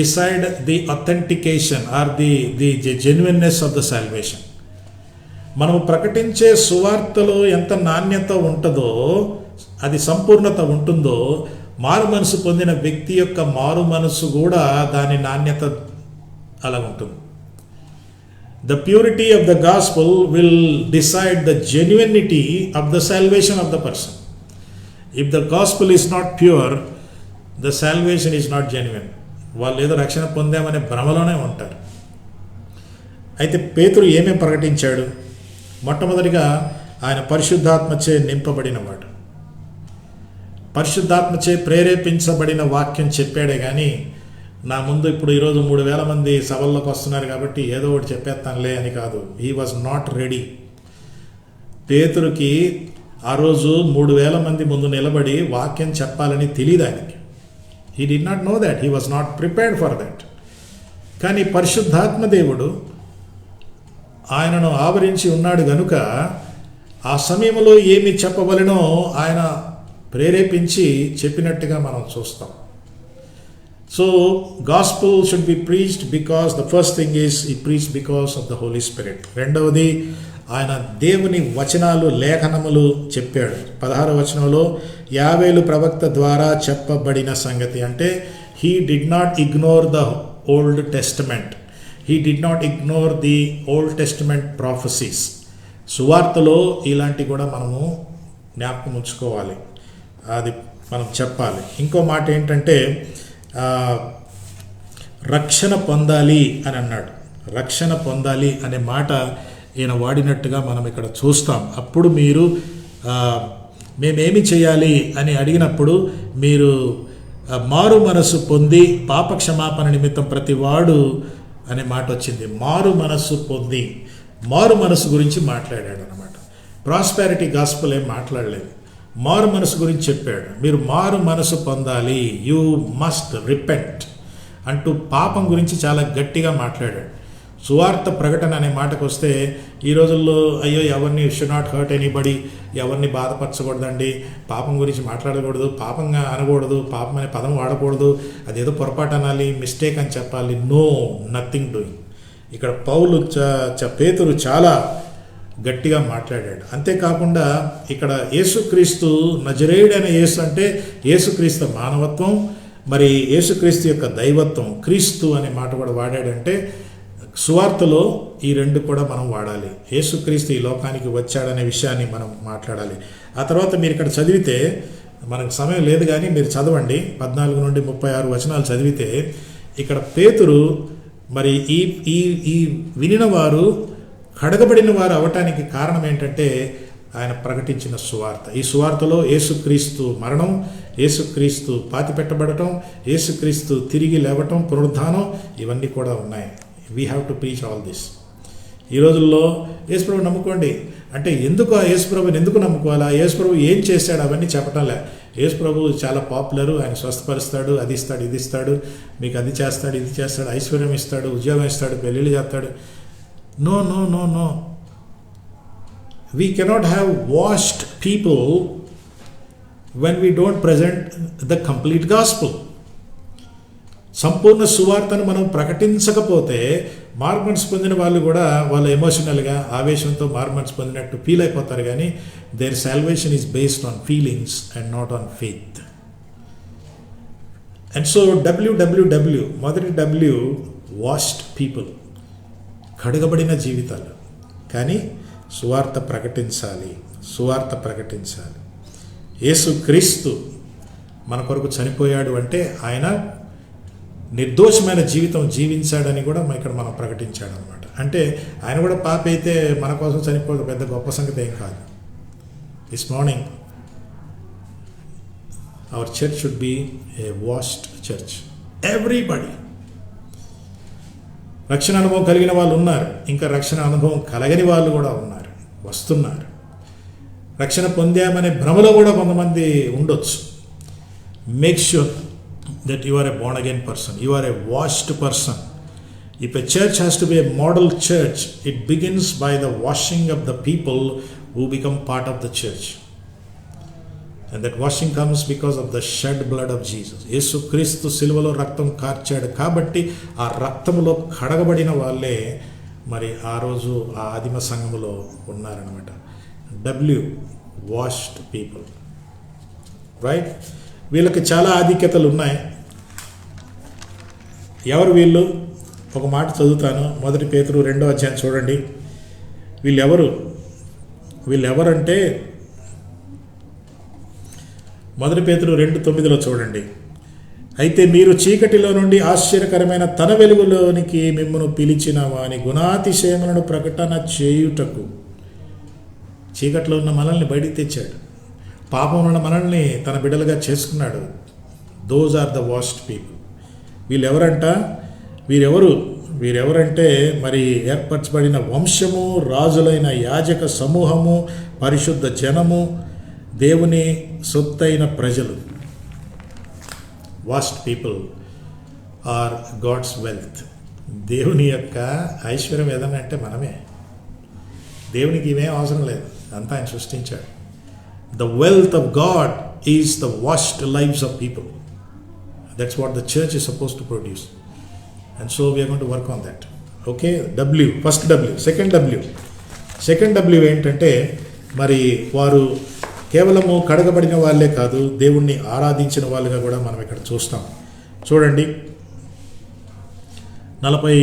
decide the authentication or the genuineness of the salvation. మనము ప్రకటించే సువార్తలో ఎంత నాణ్యత ఉంటుందో, అది సంపూర్ణత ఉంటుందో, మారు మనసు పొందిన వ్యక్తి యొక్క మారు మనసు కూడా దాని నాణ్యత అలా ఉంటుంది. The purity of the gospel will decide the genuinity of the salvation of the person. If the gospel is not pure, the salvation is not genuine. వాళ్ళు ఏదో రక్షణ పొందామనే భ్రమలోనే ఉంటారు. అయితే పేతురు ఏమేమి ప్రకటించాడు? మొట్టమొదటిగా ఆయన పరిశుద్ధాత్మచే నింపబడినవాడు, పరిశుద్ధాత్మచే ప్రేరేపించబడిన వాక్యం చెప్పాడే కానీ నా ముందు ఇప్పుడు ఈరోజు 3,000 మంది సభల్లోకి వస్తున్నారు కాబట్టి ఏదో ఒకటి చెప్పేస్తానులే అని కాదు. He was not ready. పేతురుకి ఆ రోజు 3,000 మంది ముందు నిలబడి వాక్యం చెప్పాలని తెలియదు ఆయనకి. He did not know that, he was not prepared for that. కానీ పరిశుద్ధాత్మ దేవుడు ఆయనను ఆవరించి ఉన్నాడు గనుక ఆ సమయంలో ఏమి చెప్పవలెనో ఆయన ప్రేరేపించి చెప్పినట్టుగా మనం చూస్తాం. So gospel should be preached because the first thing is he preach because of the holy spirit. రెండవది ఆయన దేవుని వచనాలు, లేఖనములు చెప్పాడు. 16వ వచనంలో యావేలు ప్రవక్త ద్వారా చెప్పబడిన సంగతి అంటే he did not ignore the old testament, he did not ignore the old testament prophecies. సువార్తలో ఇలాంటివి కూడా మనము జ్ఞాపకం ఉంచుకోవాలి, అది మనం చెప్పాలి. ఇంకో మాట ఏంటంటే రక్షణ పొందాలి అని అన్నాడు. రక్షణ పొందాలి అనే మాట ఈయన వాడినట్టుగా మనం ఇక్కడ చూస్తాం. అప్పుడు మీరు మేమేమి చేయాలి అని అడిగినప్పుడు మీరు మారు మనసు పొంది పాప క్షమాపణ నిమిత్తం ప్రతి వాడు అనే మాట వచ్చింది. మారు మనసు పొంది, మారు మనసు గురించి మాట్లాడాడు అనమాట. ప్రాస్పెరిటీ గాస్పుల్ ఏం మాట్లాడలేదు, మారు మనసు గురించి చెప్పాడు. మీరు మారు మనసు పొందాలి, యూ మస్ట్ రిపెంట్ అంటూ పాపం గురించి చాలా గట్టిగా మాట్లాడాడు. సువార్త ప్రకటన అనే మాటకు వస్తే ఈ రోజుల్లో అయ్యో ఎవరిని షుడ్ నాట్ హర్ట్ ఎనీబడి, ఎవరిని బాధపరచకూడదండి, పాపం గురించి మాట్లాడకూడదు, పాపంగా అనకూడదు, పాపం అనే పదం వాడకూడదు, అదేదో పొరపాటు అనాలి, మిస్టేక్ అని చెప్పాలి. No, nothing doing. ఇక్కడ పౌలు పేతురు చాలా గట్టిగా మాట్లాడాడు. అంతేకాకుండా ఇక్కడ యేసుక్రీస్తు నజరేయుడైన యేసు అంటే యేసుక్రీస్తు మానవత్వం, మరి యేసుక్రీస్తు యొక్క దైవత్వం, క్రీస్తు అనే మాట కూడా వాడాడంటే సువార్తలో ఈ రెండు కూడా మనం వాడాలి. యేసుక్రీస్తు ఈ లోకానికి వచ్చాడనే విషయాన్ని మనం మాట్లాడాలి. ఆ తర్వాత మీరు ఇక్కడ చదివితే, మనకు సమయం లేదు కానీ మీరు చదవండి, 14 నుండి 36 వచనాలు చదివితే ఇక్కడ పేతురు మరి ఈ వినిన వారు కడగబడిన వారు అవటానికి కారణం ఏంటంటే ఆయన ప్రకటించిన సువార్త. ఈ సువార్తలో యేసుక్రీస్తు మరణం, యేసుక్రీస్తు పాతిపెట్టబడటం, యేసుక్రీస్తు తిరిగి లేవటం, పునరుద్ధానం, ఇవన్నీ కూడా ఉన్నాయి. We have to preach all this. ఈ రోజుల్లో యేసుప్రభు నమ్ముకోండి అంటే ఎందుకు యేసుప్రభుని ఎందుకు నమ్ముకోవాలా, యేసుప్రభు ఏం చేశాడు అవన్నీ చెప్పటంలే. యేసుప్రభు చాలా పాపులరు, ఆయన స్వస్థపరుస్తాడు, అది ఇస్తాడు, ఇది ఇస్తాడు, మీకు అది చేస్తాడు, ఇది చేస్తాడు, ఐశ్వర్యం ఇస్తాడు, ఉద్యోగం ఇస్తాడు, పెళ్ళిళ్ళు చేస్తాడు. No, no, no, no. We cannot have washed people when we don't present the complete gospel. సంపూర్ణ సువార్తను మనం ప్రకటించకపోతే మార్మన్స్ పొందిన వాళ్ళు కూడా వాళ్ళు ఎమోషనల్గా ఆవేశంతో మార్మన్స్ పొందినట్టు ఫీల్ అయిపోతారు. కానీ there salvation is based on feelings and not on faith. And so WWW, మొదటి W, వాష్డ్ పీపుల్, కడగబడిన జీవితాలు. కానీ సువార్త ప్రకటించాలి, సువార్త ప్రకటించాలి. యేసుక్రీస్తు మన కొరకు చనిపోయాడు అంటే ఆయన నిర్దోషమైన జీవితం జీవించాడని కూడా ఇక్కడ మనం ప్రకటించాడు అనమాట. అంటే ఆయన కూడా పాప అయితే మన కోసం చనిపోవడం పెద్ద గొప్ప సంగతి ఏం కాదు. This morning our church should be A washed church. Everybody రక్షణ అనుభవం కలిగిన వాళ్ళు ఉన్నారు, ఇంకా రక్షణ అనుభవం కలగని వాళ్ళు కూడా ఉన్నారు, వస్తున్నారు. రక్షణ పొందామనే భ్రమలో కూడా కొంతమంది ఉండొచ్చు. Make sure that you are a born again person, you are a washed person. If a church has to be a model church, it begins by the washing of the people who become part of the church, and that washing comes because of the shed blood of Jesus. యేసు క్రీస్తు సిలువలో రక్తం కార్చాడు కాబట్టి ఆ రక్తములో కడగబడిన వాళ్ళే మరి ఆ రోజు ఆ ఆదిమ సంఘములో ఉన్నారనమాట. W, washed people, right? వీళ్ళకి చాలా ఆధిక్యతలు ఉన్నాయి. ఎవరు వీళ్ళు? ఒక మాట చదువుతాను. 1 పేతురు 2వ అధ్యాయం చూడండి. వీళ్ళెవరంటే 1 పేతురు 2:9 చూడండి. అయితే మీరు చీకటిలో నుండి ఆశ్చర్యకరమైన తన వెలుగులోనికి మిమ్మల్ని పిలిచిన వాని గుణాతిశయములను ప్రకటన చేయుటకు. చీకట్లో ఉన్న మనల్ని బయటికి తెచ్చాడు, పాపం ఉన్న మనల్ని తన బిడ్డలుగా చేసుకున్నాడు. Those are the vast people. వీరెవరంటే మరి ఏర్పరచబడిన వంశము, రాజులైన యాజక సమూహము, పరిశుద్ధ జనము, దేవుని సొత్తైన ప్రజలు. Vast people are God's wealth. దేవుని యొక్క ఐశ్వర్యం ఏదన్నా అంటే మనమే. దేవునికి ఇవేం అవసరం లేదు, అంతా ఆయన సృష్టించాడు. The wealth of God is the vast lives of people. That's what the church is suppose to produce. And so we are going to work on that. Okay, W, first W. Second W ఏంటంటే మరి వారు కేవలము కడగబడిన వాళ్ళే కాదు, దేవుణ్ణి ఆరాధించిన వాళ్ళుగా కూడా మనం ఇక్కడ చూస్తాం. చూడండి, 40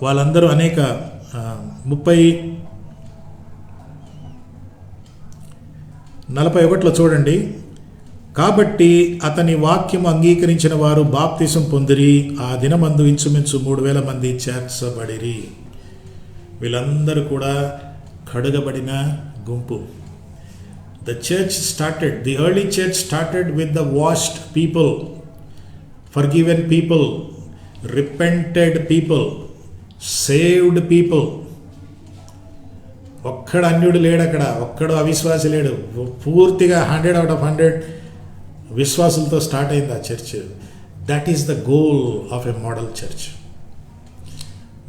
వాళ్ళందరూ 41 చూడండి. కాబట్టి అతని వాక్యం అంగీకరించిన వారు బాప్తిసం పొందిరి. ఆ దినమందు ఇంచుమించు 3,000 మంది చేర్చబడిరి. వీళ్ళందరూ కూడా కడగబడిన గుంపు. The early church started with the washed people, forgiven people, repented people, saved people. ఒక్కడు అన్యుడు లేడు అక్కడ, ఒక్కడు అవిశ్వాసి లేడు. పూర్తిగా 100 out of 100 విశ్వాసులతో స్టార్ట్ అయింది ఆ church. That is the goal of a model church.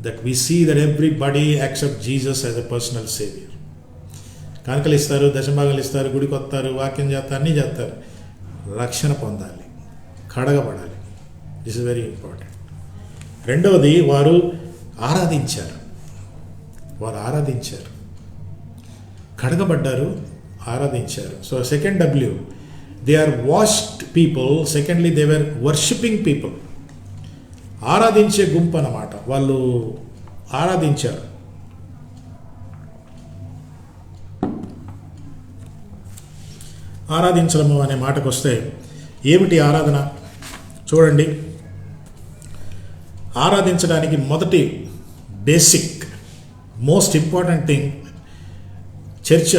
That we see that everybody accept Jesus as a personal saviour. కానుకలు ఇస్తారు, దశభాగాలు ఇస్తారు, గుడికి వస్తారు, వాక్యం చేస్తారు, అన్నీ చేస్తారు. రక్షణ పొందాలి, కడగబడాలి. This is very important. రెండవది, వారు ఆరాధించారు, కడగబడ్డారు, ఆరాధించారు. So second W, they are washed people. Secondly, they were worshipping people. ఆరాధించే గుంపు అన్నమాట. వాళ్ళు ఆరాధించారు. ఆరాధించడము అనే మాటకు వస్తే ఏమిటి ఆరాధన? చూడండి, ఆరాధించడానికి మొదటి బేసిక్ మోస్ట్ ఇంపార్టెంట్ థింగ్,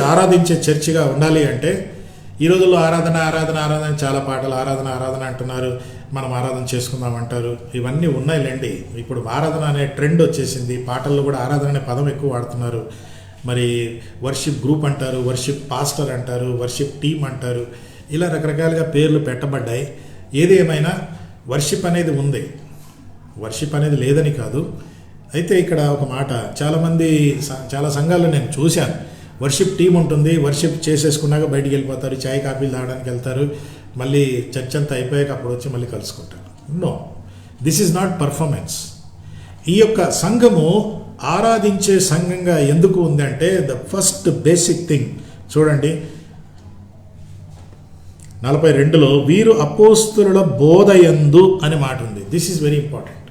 ఆరాధించే చర్చిగా ఉండాలి అంటే, ఈ రోజుల్లో ఆరాధన చాలా పాటలు ఆరాధన అంటున్నారు, మనం ఆరాధన చేసుకుందామంటారు. ఇవన్నీ ఉన్నాయిలేండి. ఇప్పుడు ఆరాధన అనే ట్రెండ్ వచ్చేసింది. పాటల్లో కూడా ఆరాధన అనే పదం ఎక్కువ వాడుతున్నారు. మరి వర్షిప్ గ్రూప్ అంటారు, వర్షిప్ పాస్టర్ అంటారు, వర్షిప్ టీమ్ అంటారు. ఇలా రకరకాలుగా పేర్లు పెట్టబడ్డాయి. ఏది ఏమైనా వర్షిప్ అనేది ఉంది, వర్షిప్ అనేది లేదని కాదు. అయితే ఇక్కడ ఒక మాట, చాలా సంఘాల్లో నేను చూశాను, వర్షిప్ టీం ఉంటుంది, వర్షిప్ చేసేసుకున్నాక బయటికి వెళ్ళిపోతారు, చాయ్ కాఫీలు తాగడానికి వెళ్తారు, మళ్ళీ చర్చ్ అంతా అయిపోయాక అప్పుడు వచ్చి మళ్ళీ కలుసుకుంటారు. No, this is not performance. ఈ యొక్క సంఘము ఆరాధించే సంఘంగా ఎందుకు ఉందంటే, ద ఫస్ట్ బేసిక్ థింగ్ చూడండి, 42లో వీరు అపోస్తులుల బోధయందు అని మాట ఉంది. This is very important.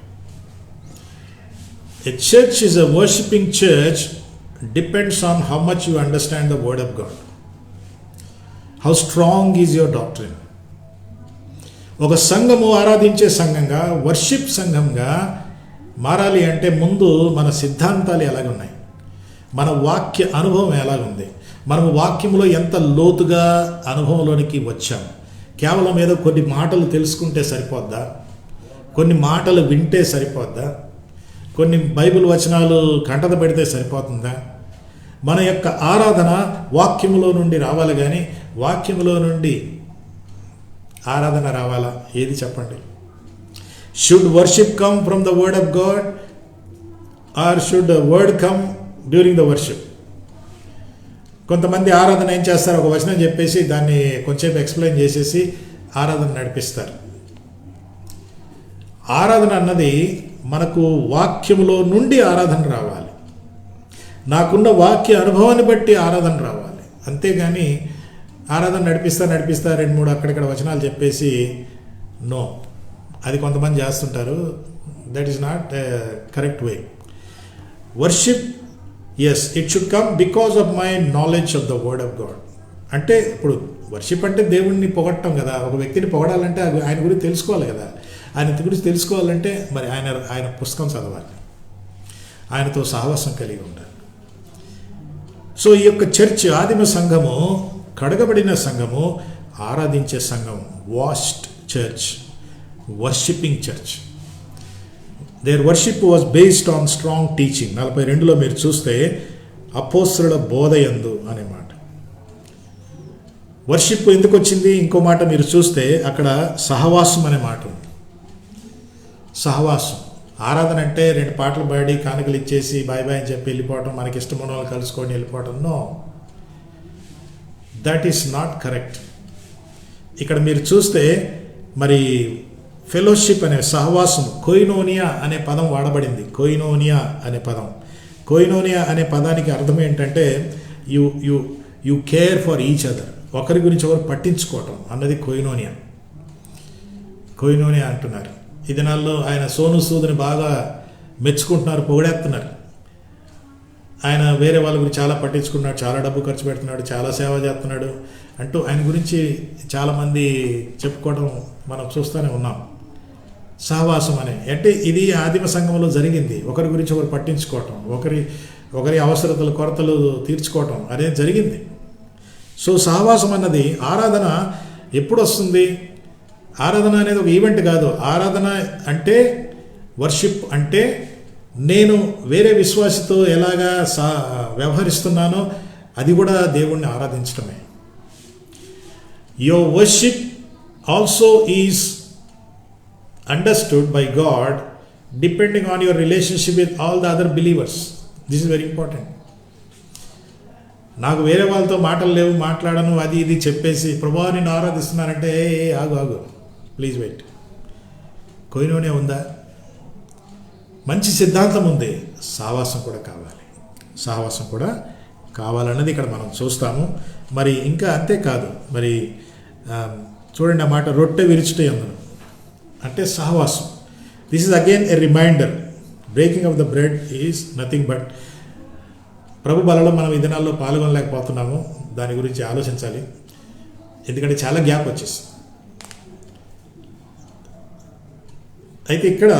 A church is a worshipping church depends on how much you understand the word of God. How strong is your doctrine? ఒక సంఘము ఆరాధించే సంఘంగా, వర్షిప్ సంఘంగా మారాలి అంటే ముందు మన సిద్ధాంతాలు ఎలాగున్నాయి, మన వాక్య అనుభవం ఎలాగుంది, మనం వాక్యంలో ఎంత లోతుగా అనుభవంలోనికి వచ్చాం. కేవలం ఏదో కొన్ని మాటలు తెలుసుకుంటే సరిపోద్దా, కొన్ని మాటలు వింటే సరిపోద్దా, కొన్ని బైబిల్ వచనాలు కంటత పెడితే సరిపోతుందా? మన యొక్క ఆరాధన వాక్యములో నుండి రావాలి, కానీ వాక్యములో నుండి ఆరాధన రావాలా? ఏది చెప్పండి? Should worship come from the word of God or should word come during the worship? కొంతమంది ఆరాధన ఏం చేస్తారు, ఒక వచనం చెప్పేసి దాన్ని కొంచెంసేపు ఎక్స్ప్లెయిన్ చేసేసి ఆరాధన నడిపిస్తారు. ఆరాధన అన్నది మనకు వాక్యములో నుండి ఆరాధన రావాలి, నాకున్న వాక్య అనుభవాన్ని బట్టి ఆరాధన రావాలి. అంతేగాని ఆరాధన నడిపిస్తా 2-3 అక్కడిక్కడ వచనాలు చెప్పేసి నో, అది కొంతమంది చేస్తుంటారు. That is not correct way. Worship, yes, it should come because of my knowledge of the word of God. అంటే ఇప్పుడు వర్షిప్ అంటే దేవుణ్ణి పొగడటం కదా. ఒక వ్యక్తిని పొగడాలంటే ఆయన గురించి తెలుసుకోవాలి కదా. ఆయన గురించి తెలుసుకోవాలంటే మరి ఆయన పుస్తకం చదవాలి, ఆయనతో సహవాసం కలిగి ఉండాలి. సో ఈ యొక్క చర్చ్ ఆదిమ సంఘము కడగబడిన సంఘము, ఆరాధించే సంఘం, washed church, worshipping church. There worship was based on strong teaching. 42లో మీరు చూస్తే అపోస్తలుల బోధయందు అనే మాట. వర్షిప్ ఎందుకు వచ్చింది? ఇంకో మాట మీరు చూస్తే అక్కడ సహవాసం అనే మాట ఉంది. సహవాసం. ఆరాధన అంటే 2 పాటలు పాడి కానుకలు ఇచ్చేసి బాయ్ బాయ్ అని చెప్పి వెళ్ళిపోవటం, మనకి ఇష్టమైన వాళ్ళు కలుసుకొని వెళ్ళిపోవటం. No, that is not correct. ఇక్కడ మీరు చూస్తే మరి ఫెలోషిప్ అనే సహవాసం, కొయినోనియా అనే పదం వాడబడింది. కొయినోనియా అనే పదం, కొయినోనియా అనే పదానికి అర్థం ఏంటంటే you care for each other, ఒకరి గురించి ఒకరు పట్టించుకోవటం అన్నది కొయినోనియా. కొయినోనియా అంటున్నారు. ఈ దినాల్లో ఆయన సోను సూద్ని బాగా మెచ్చుకుంటున్నారు, పొగిడేస్తున్నారు. ఆయన వేరే వాళ్ళ గురించి చాలా పట్టించుకున్నాడు, చాలా డబ్బు ఖర్చు పెడుతున్నాడు, చాలా సేవ చేస్తున్నాడు అంటూ ఆయన గురించి చాలామంది చెప్పుకోవడం మనం చూస్తూనే ఉన్నాం. సహవాసం అంటే ఇది ఆదిమ సంఘంలో జరిగింది. ఒకరి గురించి ఒకరు పట్టించుకోవటం, ఒకరి అవసరతలు కొరతలు తీర్చుకోవటం అనేది జరిగింది. సో సహవాసం అన్నది ఆరాధన ఎప్పుడు వస్తుంది? ఆరాధన అనేది ఒక ఈవెంట్ కాదు. ఆరాధన అంటే, వర్షిప్ అంటే నేను వేరే విశ్వాసితో ఎలాగా వ్యవహరిస్తున్నానో అది కూడా దేవుణ్ణి ఆరాధించడమే. Your worship also is understood by God depending on your relationship with all the other believers. This is very important. నాకు వేరే వాళ్ళతో మాటలు లేవు, మాట్లాడను, అది ఇది చెప్పేసి ప్రభువా నిన్ను ఆరాధిస్తున్నానంటే ఆగు ప్లీజ్ వెయిట్. కొయినోనే ఉందా? మంచి సిద్ధాంతం ఉంది, సహవాసం కూడా కావాలి. సహవాసం కూడా కావాలన్నది ఇక్కడ మనం చూస్తాము. మరి ఇంకా అంతేకాదు, మరి చూడండి ఆ మాట, రొట్టె విరుచుట యందును అంటే సహవాసం. This is again a reminder. Breaking of the bread is nothing but, ప్రభు బలలో మనం ఈ దినాల్లో పాల్గొనలేకపోతున్నాము. దాని గురించి ఆలోచించాలి, ఎందుకంటే చాలా గ్యాప్ వచ్చేసింది. అయితే ఇక్కడ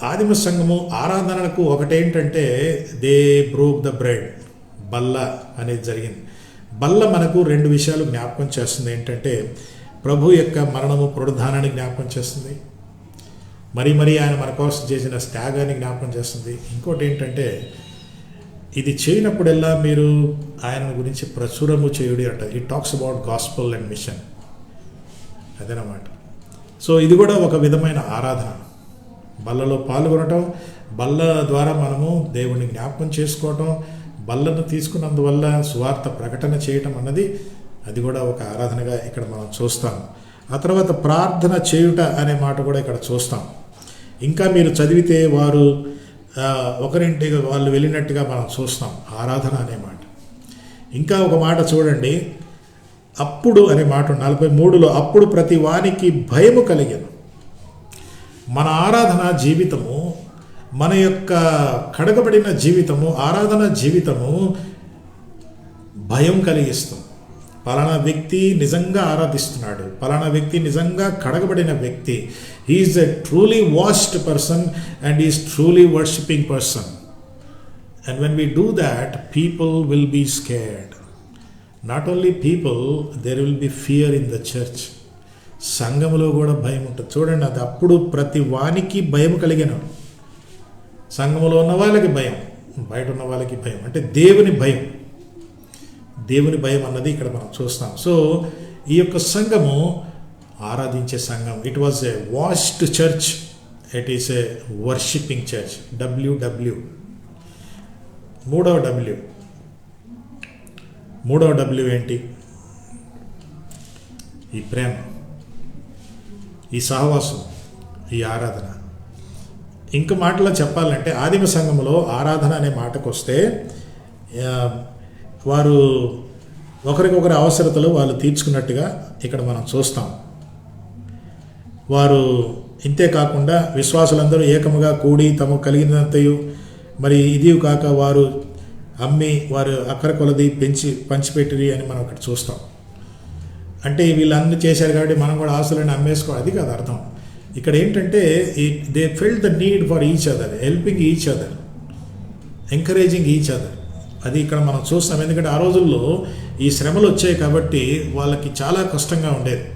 ఆదిమ సంఘము ఆరాధనలకు ఒకటేంటంటే దే బ్రోక్ ద బ్రెడ్, బల్ల అనేది జరిగింది. బల్ల మనకు 2 విషయాలు జ్ఞాపకం చేస్తుంది. ఏంటంటే ప్రభు యొక్క మరణము, పునరుద్ధానాన్ని జ్ఞాపకం చేస్తుంది. మరీ ఆయన మన కోసం చేసిన త్యాగాన్ని జ్ఞాపకం చేస్తుంది. ఇంకోటి ఏంటంటే ఇది చేయనప్పుడల్లా మీరు ఆయన గురించి ప్రచురము చేయుడి అంటారు. It talks about gospel and mission, అదేనమాట. సో ఇది కూడా ఒక విధమైన ఆరాధన. బల్లలో పాల్గొనటం, బల్ల ద్వారా మనము దేవుణ్ణి జ్ఞాపకం చేసుకోవటం, బల్లను తీసుకున్నందువల్ల సువార్త ప్రకటన చేయటం అన్నది అది కూడా ఒక ఆరాధనగా ఇక్కడ మనం చూస్తాం. ఆ తర్వాత ప్రార్థన చేయుట అనే మాట కూడా ఇక్కడ చూస్తాం. ఇంకా మీరు చదివితే వారు ఒకరింటికి వాళ్ళు వెళ్ళినట్టుగా మనం చూస్తాం, ఆరాధన అనే మాట. ఇంకా ఒక మాట చూడండి, అప్పుడు అనే మాట 43లో, అప్పుడు ప్రతి వానికి భయము కలిగెను. మన ఆరాధన జీవితము, మన యొక్క కడగబడిన జీవితము, ఆరాధన జీవితము భయం కలిగిస్తుంది. పలానా వ్యక్తి నిజంగా ఆరాధిస్తున్నాడు, పలానా వ్యక్తి నిజంగా కడగబడిన వ్యక్తి, he is a truly washed person and is truly worshipping person. And when we do that, people will be scared. Not only people, there will be fear in the church. సంఘములో కూడా భయం ఉంటుంది. చూడండి, అది అప్పుడు ప్రతి వానికి భయం కలిగాను. సంఘములో ఉన్న వాళ్ళకి భయం, బయట ఉన్న వాళ్ళకి భయం, అంటే దేవుని భయం. దేవుని భయం అన్నది ఇక్కడ మనం చూస్తాం. సో ఈ యొక్క సంఘము ఆరాధించే సంఘం. It was a washed church, it is a worshipping church. WW. మూడవ W ఏంటి? ఈ ప్రేమ, ఈ సహవాసం, ఈ ఆరాధన. ఇంక మాటలో చెప్పాలంటే ఆదిమ సంఘంలో ఆరాధన అనే మాటకు వస్తే వారు ఒకరికొకరి అవసరతలు వాళ్ళు తీర్చుకున్నట్టుగా ఇక్కడ మనం చూస్తాం. వారు ఇంతే కాకుండా విశ్వాసులందరూ ఏకముగా కూడి తమకు కలిగినంతయు, మరి ఇది కాక వారు అమ్మి వారు అక్కర కొలది పంచిపెట్టిరి అని మనం ఇక్కడ చూస్తాం. అంటే వీళ్ళన్నీ చేశారు కాబట్టి మనం కూడా ఆస్తులను అమ్మేసుకోవాలి, అది కాదు అర్థం. ఇక్కడ ఏంటంటే they felt the need for each other, helping each other, encouraging each other. అది ఇక్కడ మనం చూస్తాం. ఎందుకంటే ఆ రోజుల్లో ఈ శ్రమలు వచ్చాయి కాబట్టి వాళ్ళకి చాలా కష్టంగా ఉండేది.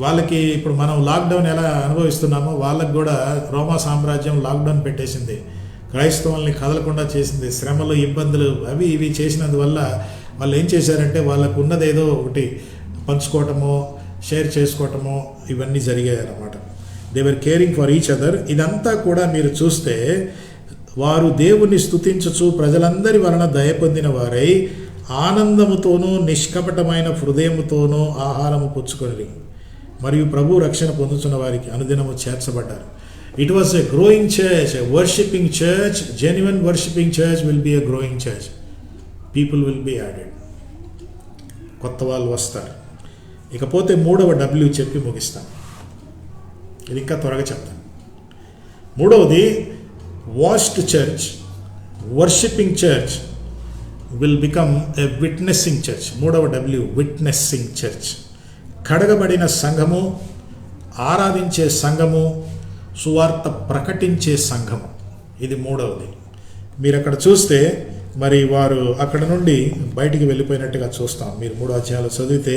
వాళ్ళకి ఇప్పుడు మనం లాక్డౌన్ ఎలా అనుభవిస్తున్నామో వాళ్ళకి కూడా రోమా సామ్రాజ్యం లాక్డౌన్ పెట్టేసింది, క్రైస్తవుల్ని కదలకుండా చేసింది. శ్రమలు, ఇబ్బందులు అవి ఇవి చేసినందువల్ల వాళ్ళు ఏం చేశారంటే వాళ్ళకు ఉన్నదేదో ఒకటి పంచుకోవటమో షేర్ చేసుకోవటమో ఇవన్నీ జరిగాయి అన్నమాట. They were caring for each other. ఇదంతా కూడా మీరు చూస్తే వారు దేవుని స్తుతించుచు ప్రజలందరి వలన దయ పొందిన వారై ఆనందముతోనూ నిష్కపటమైన హృదయముతోనూ ఆహారము పుచ్చుకొని మరియు ప్రభు రక్షణ పొందుతున్న వారికి అనుదినము చేర్చబడ్డారు. It was a growing church, a worshipping church. Genuine worshipping church will be a growing church. People will be added. కొత్త వాళ్ళు వస్తారు. ఇకపోతే 3వ W చెప్పి ముగిస్తాను. ఇది ఇంకా త్వరగా చెప్తాను. 3వది washed church, worshipping church will become a witnessing church. 3వ W విట్నెస్సింగ్ చర్చ్. కడగబడిన సంఘము, ఆరాధించే సంఘము, సువార్త ప్రకటించే సంఘము. ఇది 3వది. మీరు అక్కడ చూస్తే మరి వారు అక్కడ నుండి బయటికి వెళ్ళిపోయినట్టుగా చూస్తాం. మీరు 3 అధ్యాయాలు చదివితే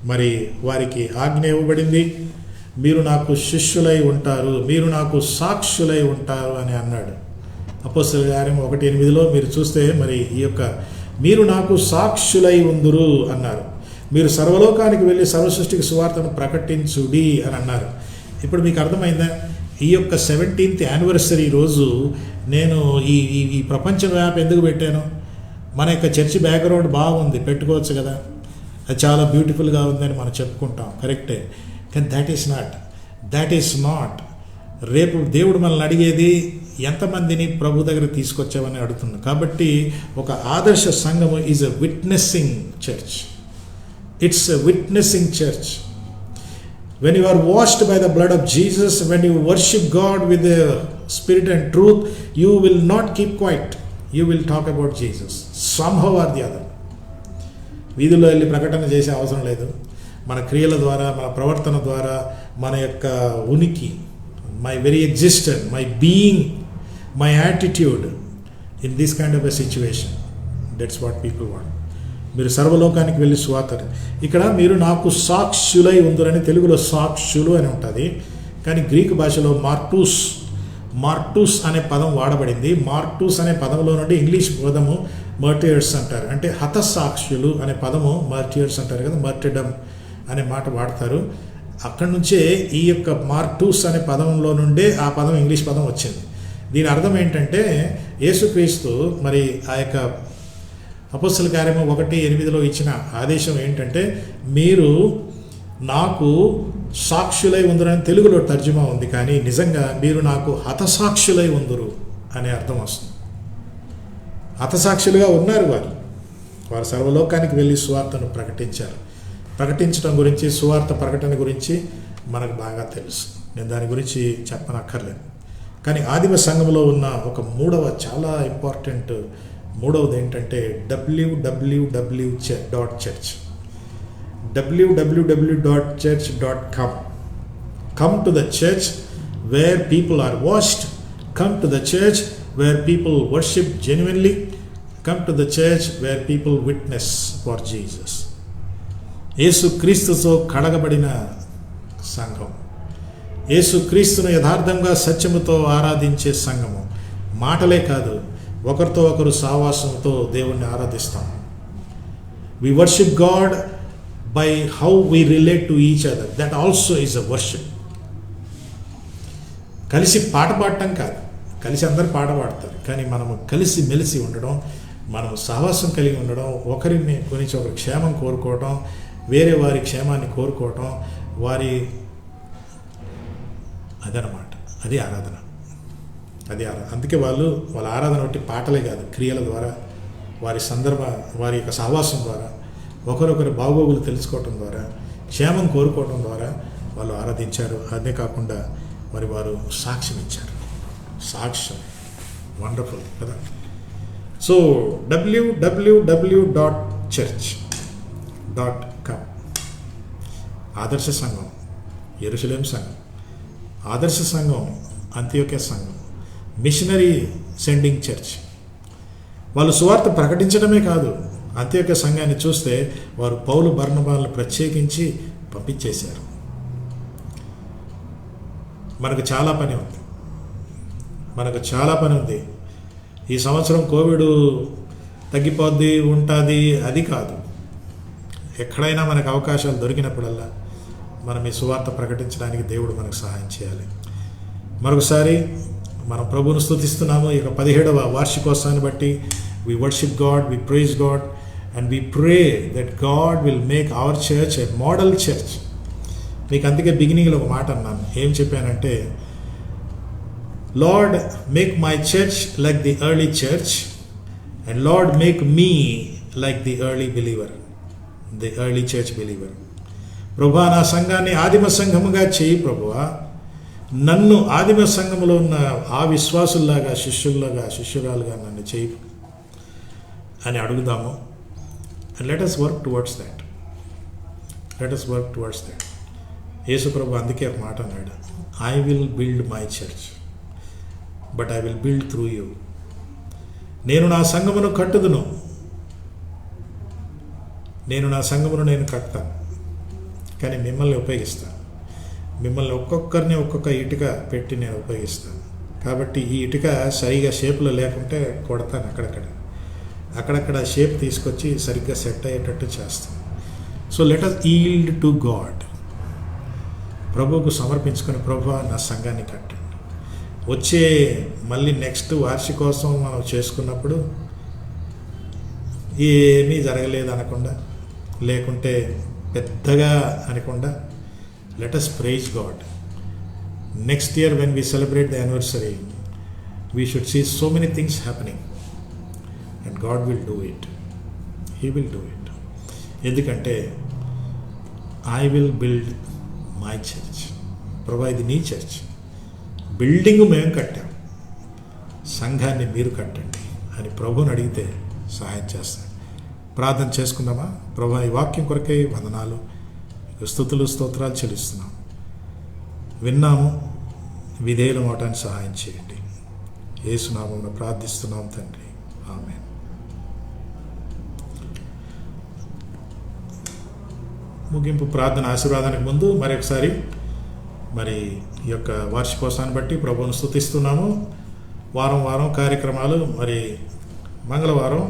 మరి వారికి ఆజ్ఞ ఇవ్వబడింది, మీరు నాకు శిష్యులై ఉంటారు, మీరు నాకు సాక్షులై ఉంటారు అని అన్నాడు. అపోస్తలుల కార్యం 1:8లో మీరు చూస్తే మరి ఈ యొక్క మీరు నాకు సాక్షులై ఉందురు అన్నారు. మీరు సర్వలోకానికి వెళ్ళి సర్వసృష్టికి సువార్తను ప్రకటించుడి అని అన్నారు. ఇప్పుడు మీకు అర్థమైందా? ఈ యొక్క 17th యానివర్సరీ రోజు నేను ఈ ప్రపంచవ్యాప్తం ఎందుకు పెట్టాను? మన యొక్క చర్చి బ్యాక్గ్రౌండ్ బాగుంది, పెట్టుకోవచ్చు కదా, అది చాలా బ్యూటిఫుల్గా ఉందని మనం చెప్పుకుంటాం, కరెక్టే. కానీ దట్ ఈస్ నాట్. రేపు దేవుడు మనల్ని అడిగేది ఎంతమందిని ప్రభు దగ్గర తీసుకొచ్చావని అడుగుతున్నాం. కాబట్టి ఒక ఆదర్శ సంఘము is a witnessing church. It's a witnessing church. When you are washed by the blood of Jesus, when you worship God with the spirit and truth, you will not keep quiet. You will talk about Jesus somehow or the other. వీధుల్లో వెళ్ళి ప్రకటన చేసే అవసరం లేదు. మన క్రియల ద్వారా, మన ప్రవర్తన ద్వారా, మన యొక్క ఉనికి, my very existence, my being, my attitude in this kind of a situation, that's what people want. మీరు సర్వలోకానికి వెళ్ళి సువార్త. ఇక్కడ మీరు నాకు సాక్షులై ఉందరని తెలుగులో సాక్షులు అని ఉంటుంది, కానీ గ్రీకు భాషలో మార్టూస్ అనే పదం వాడబడింది. మార్టూస్ అనే పదంలో నుండి ఇంగ్లీష్ పదము మర్టియర్స్ అంటారు. అంటే హతసాక్షులు అనే పదము మర్టియర్స్ అంటారు కదా, మర్టిడమ్ అనే మాట వాడతారు. అక్కడి నుంచే ఈ యొక్క మార్టూస్ అనే పదంలో నుండే ఆ పదం ఇంగ్లీష్ పదం వచ్చింది. దీని అర్థం ఏంటంటే యేసుక్రీస్తు మరి ఆ యొక్క అపోస్తలుల కార్యము 1:8లో ఇచ్చిన ఆదేశం ఏంటంటే మీరు నాకు సాక్షులై ఉందరని తెలుగులో తర్జుమా ఉంది, కానీ నిజంగా మీరు నాకు హతసాక్షులై ఉందరు అనే అర్థం వస్తుంది. హతసాక్షులుగా ఉన్నారు వారు సర్వలోకానికి వెళ్ళి సువార్తను ప్రకటించారు. ప్రకటించడం గురించి, సువార్త ప్రకటన గురించి మనకు బాగా తెలుసు, నేను దాని గురించి చెప్పనక్కర్లేదు. కానీ ఆదిమ సంఘంలో ఉన్న ఒక చాలా ఇంపార్టెంట్ మూడవది ఏంటంటే www.church. www.church.com. Come to the church where people are washed. Come to the church where people worship genuinely. Come to the church where people witness for Jesus. యేసుక్రీస్తుతో కడగబడిన సంఘం, యేసుక్రీస్తును యథార్థంగా సత్యముతో ఆరాధించే సంఘము. మాటలే కాదు, ఒకరితో ఒకరు సావాసంతో దేవుణ్ణి ఆరాధిస్తాం. We worship God by how we relate to each other. That also is a worship. కలిసి పాట పాడటం కాదు, కలిసి అందరు పాట పాడతారు, కానీ మనము కలిసి మెలిసి ఉండడం, మనం సహవాసం కలిగి ఉండడం, ఒకరిని గురించి ఒకరి క్షేమం కోరుకోవటం, వేరే వారి క్షేమాన్ని కోరుకోవటం, అదనమాట. అది ఆరాధన. అందుకే వాళ్ళ ఆరాధన ఒకటి పాటలే కాదు, క్రియల ద్వారా, వారి యొక్క సహవాసం ద్వారా, ఒకరొకరి బాగోగులు తెలుసుకోవటం ద్వారా, క్షేమం కోరుకోవటం ద్వారా వాళ్ళు ఆరాధించారు. అదే కాకుండా వారు సాక్ష్యం ఇచ్చారు. సాక్ష్యం వండర్ఫుల్ కదా. So www.church.com. ఆదర్శ సంఘం, యెరూషలేం సంఘం, ఆదర్శ సంఘం, అంత్యోక్య సంఘం, మిషనరీ సెండింగ్ చర్చ్. వాళ్ళు సువార్త ప్రకటించడమే కాదు, అంత్యోక్య సంఘాన్ని చూస్తే వారు పౌలు బర్నబాలను ప్రత్యేకించి పంపించేశారు. మనకు చాలా పని ఉంది. ఈ సంవత్సరం కోవిడ్ తగ్గిపోద్ది ఉంటుంది అది కాదు. ఎక్కడైనా మనకు అవకాశాలు దొరికినప్పుడల్లా మనం ఈ సువార్త ప్రకటించడానికి దేవుడు మనకు సహాయం చేయాలి. మరొకసారి మనం ప్రభువును స్తుతిస్తున్నాము. ఇక 17వ వార్షికోత్సవాన్ని బట్టి we worship God, we praise God, and we pray that God will make our church a model church. మీకు అందుకే బిగినింగ్లో ఒక మాట అన్నాను. ఏం చెప్పానంటే, Lord, make my church like the early church, and Lord, make me like the early believer, the early church believer. ప్రభువా, నా సంఘాన్ని ఆదిమ సంఘముగా చేయి ప్రభువా, నన్ను ఆదిమ సంఘములో ఉన్న ఆ విశ్వాసుల్లాగా, శిష్యురాలుగా నన్ను చేయి అని అడుగుదాము. And let us work towards that. Yesu ప్రభు అందుకే ఒక మాట అన్నాడు, I will build my church, but I will build through you. నేను నా సంఘమును కట్టుతాను, నేను కట్టుతాను, కానీ మిమ్మల్ని ఉపయోగిస్తాను. మిమ్మల్ని ఒక్కొక్కరిని ఒక్కొక్క ఇటుక పెట్టి నేను ఉపయోగిస్తాను. కాబట్టి ఈ ఇటుక సరిగా షేప్లో లేకుంటే కొడతాను, అక్కడక్కడ షేప్ తీసుకొచ్చి సరిగ్గా సెట్ అయ్యేటట్టు చేస్తాను. So let us yield to God. ప్రభువుకు సమర్పించుకొని, ప్రభువా నా సంఘాన్ని కట్టండి. వచ్చే మళ్ళీ నెక్స్ట్ వార్షికోత్సవం మనం చేసుకున్నప్పుడు ఏమీ జరగలేదు అనకుండా, లేకుంటే పెద్దగా అనకుండా, let us praise God. Next year when we celebrate the anniversary, we should see so many things happening, and God will do it. He will do it. ఎందుకంటే I will build my church. ప్రభా, ఇది నీ చర్చ్, బిల్డింగ్ మేము కట్టాం, సంఘాన్ని మీరు కట్టండి అని ప్రభువుని అడిగితే సహాయం చేస్తాను. ప్రార్థన చేసుకుందామా? ప్రభా, ఈ వాక్యం కొరకే వందనాలు, స్తుతులు స్తోత్రాలు చెల్లిస్తున్నాం. విన్నాము, విధేయులం అవటానికి సహాయం చేయండి. యేసు నామమున ప్రార్థిస్తున్నాం తండ్రి, ఆమేన్. ముగింపు ప్రార్థన ఆశీర్వాదానికి ముందు మరొకసారి ఈ యొక్క వార్షికోత్సవాన్ని బట్టి ప్రభువును స్తుతిస్తున్నాము. వారం కార్యక్రమాలు. మంగళవారం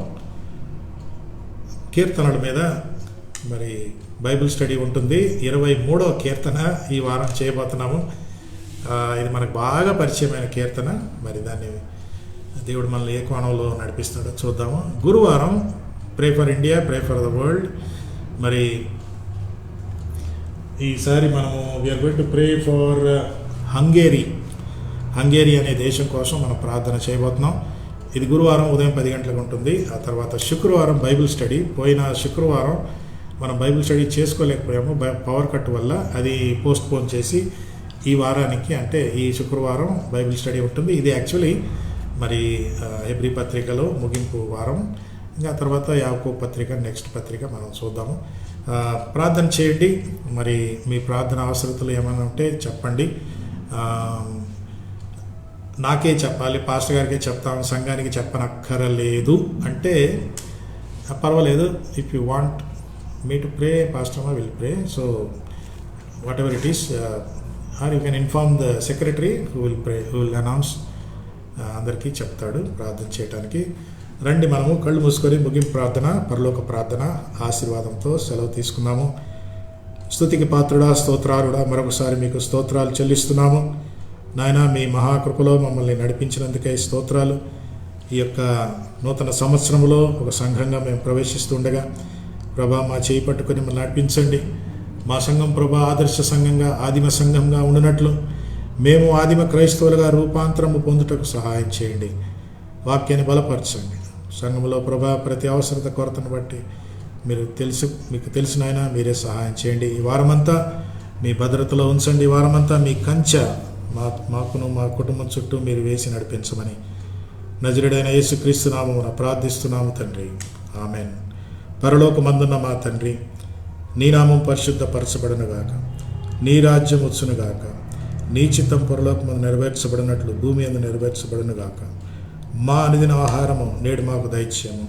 కీర్తనల మీద బైబిల్ స్టడీ ఉంటుంది. 23వ కీర్తన ఈ వారం చేయబోతున్నాము. ఇది మనకు బాగా పరిచయమైన కీర్తన. దాన్ని దేవుడు మనల్ని ఏ కోణంలో నడిపిస్తాడో చూద్దాము. గురువారం pray for India, pray for the world. ఈసారి మనము we are going to pray for Hungary అనే దేశం కోసం మనం ప్రార్థన చేయబోతున్నాం. ఇది గురువారం ఉదయం 10 గంటలకు ఉంటుంది. ఆ తర్వాత శుక్రవారం బైబిల్ స్టడీ. పోయిన శుక్రవారం మనం బైబిల్ స్టడీ చేసుకోలేకపోయాము పవర్ కట్ వల్ల. అది పోస్ట్పోన్ చేసి ఈ వారానికి, అంటే ఈ శుక్రవారం బైబిల్ స్టడీ ఉంటుంది. ఇది యాక్చువల్లీ హెబ్రీ పత్రికలో ముగింపు వారం. ఇంకా తర్వాత యాకోబు పత్రిక, నెక్స్ట్ పత్రిక మనం చూద్దాము. ప్రార్థన చేయండి. మీ ప్రార్థన అవసరతలు ఏమైనా ఉంటే చెప్పండి. నాకే చెప్పాలి, పాస్టర్ గారికే చెప్తాము, సంఘానికి చెప్పనక్కరలేదు అంటే పర్వాలేదు. If you want me to pray, pastor అమ్మ will pray. So whatever it is, or you can inform the secretary who will pray, who will announce. అందరికీ చెప్తాడు ప్రార్థన చేయడానికి. రండి, మనము కళ్ళు మూసుకొని ముగింపు ప్రార్థన, పరలోక ప్రార్థన ఆశీర్వాదంతో సెలవు తీసుకున్నాము. స్తుతికి పాత్రుడా, స్తోత్రాలుడా, మరొకసారి మీకు స్తోత్రాలు చెల్లిస్తున్నాము. నాయన, మీ మహాకృపలో మమ్మల్ని నడిపించినందుకే స్తోత్రాలు. ఈ యొక్క నూతన సంవత్సరంలో ఒక సంఘంగా మేము ప్రవేశిస్తుండగా ప్రభా, మా చేయి పట్టుకొని మమ్మల్ని నడిపించండి. మా సంఘం ప్రభా ఆదర్శ సంఘంగా, ఆదిమ సంఘంగా ఉండినట్లు మేము ఆదిమ క్రైస్తవులుగా రూపాంతరము పొందుటకు సహాయం చేయండి. వాక్యాన్ని బలపరచండి. సంఘంలో ప్రభా ప్రతి అవసరత కొరతను బట్టి మీకు తెలిసిన ఆయన మీరే సహాయం చేయండి. ఈ వారమంతా మీ భద్రతలో ఉంచండి. ఈ వారమంతా మీ కంచె మాకును మా కుటుంబం చుట్టూ మీరు వేసి నడిపించమని నజరుడైన యేసుక్రీస్తు నామమున ప్రార్థిస్తున్నాము తండ్రి, ఆమెన్. పరలోకమందున్న మా తండ్రి, నీ నామం పరిశుద్ధపరచబడునుగాక, నీ రాజ్యం వచ్చునుగాక, నీ చిత్తం పరలోకమందు నెరవేర్చబడినట్లు భూమి అందు నెరవేర్చబడును గాక. మా అనుదిన ఆహారము నేడు మాకు దయచేయము.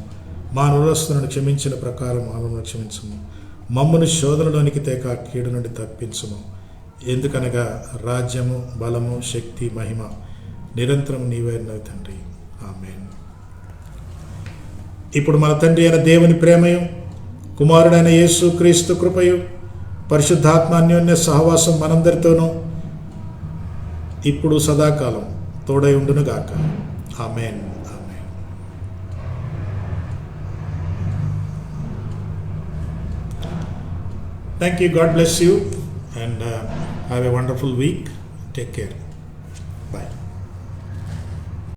మా నేరస్తులను క్షమించిన ప్రకారం మమ్మల్ని క్షమించము. మమ్మను శోధనలోనికి తేక కీడు నుండి తప్పించుము. ఎందుకనగా రాజ్యము, బలము, శక్తి, మహిమ నిరంతరం నీవైనవి తండ్రి. ఆమేన్. ఇప్పుడు మన తండ్రి అయిన దేవుని ప్రేమయు, కుమారుడైన యేసు క్రీస్తు కృపయు, పరిశుద్ధాత్మ అన్యోన్య సహవాసం మనందరితోనూ ఇప్పుడు సదాకాలం తోడై ఉండును గాక. ఆమేన్. ఆమేన్. Thank you. God bless you and have a wonderful week. Take care. Bye.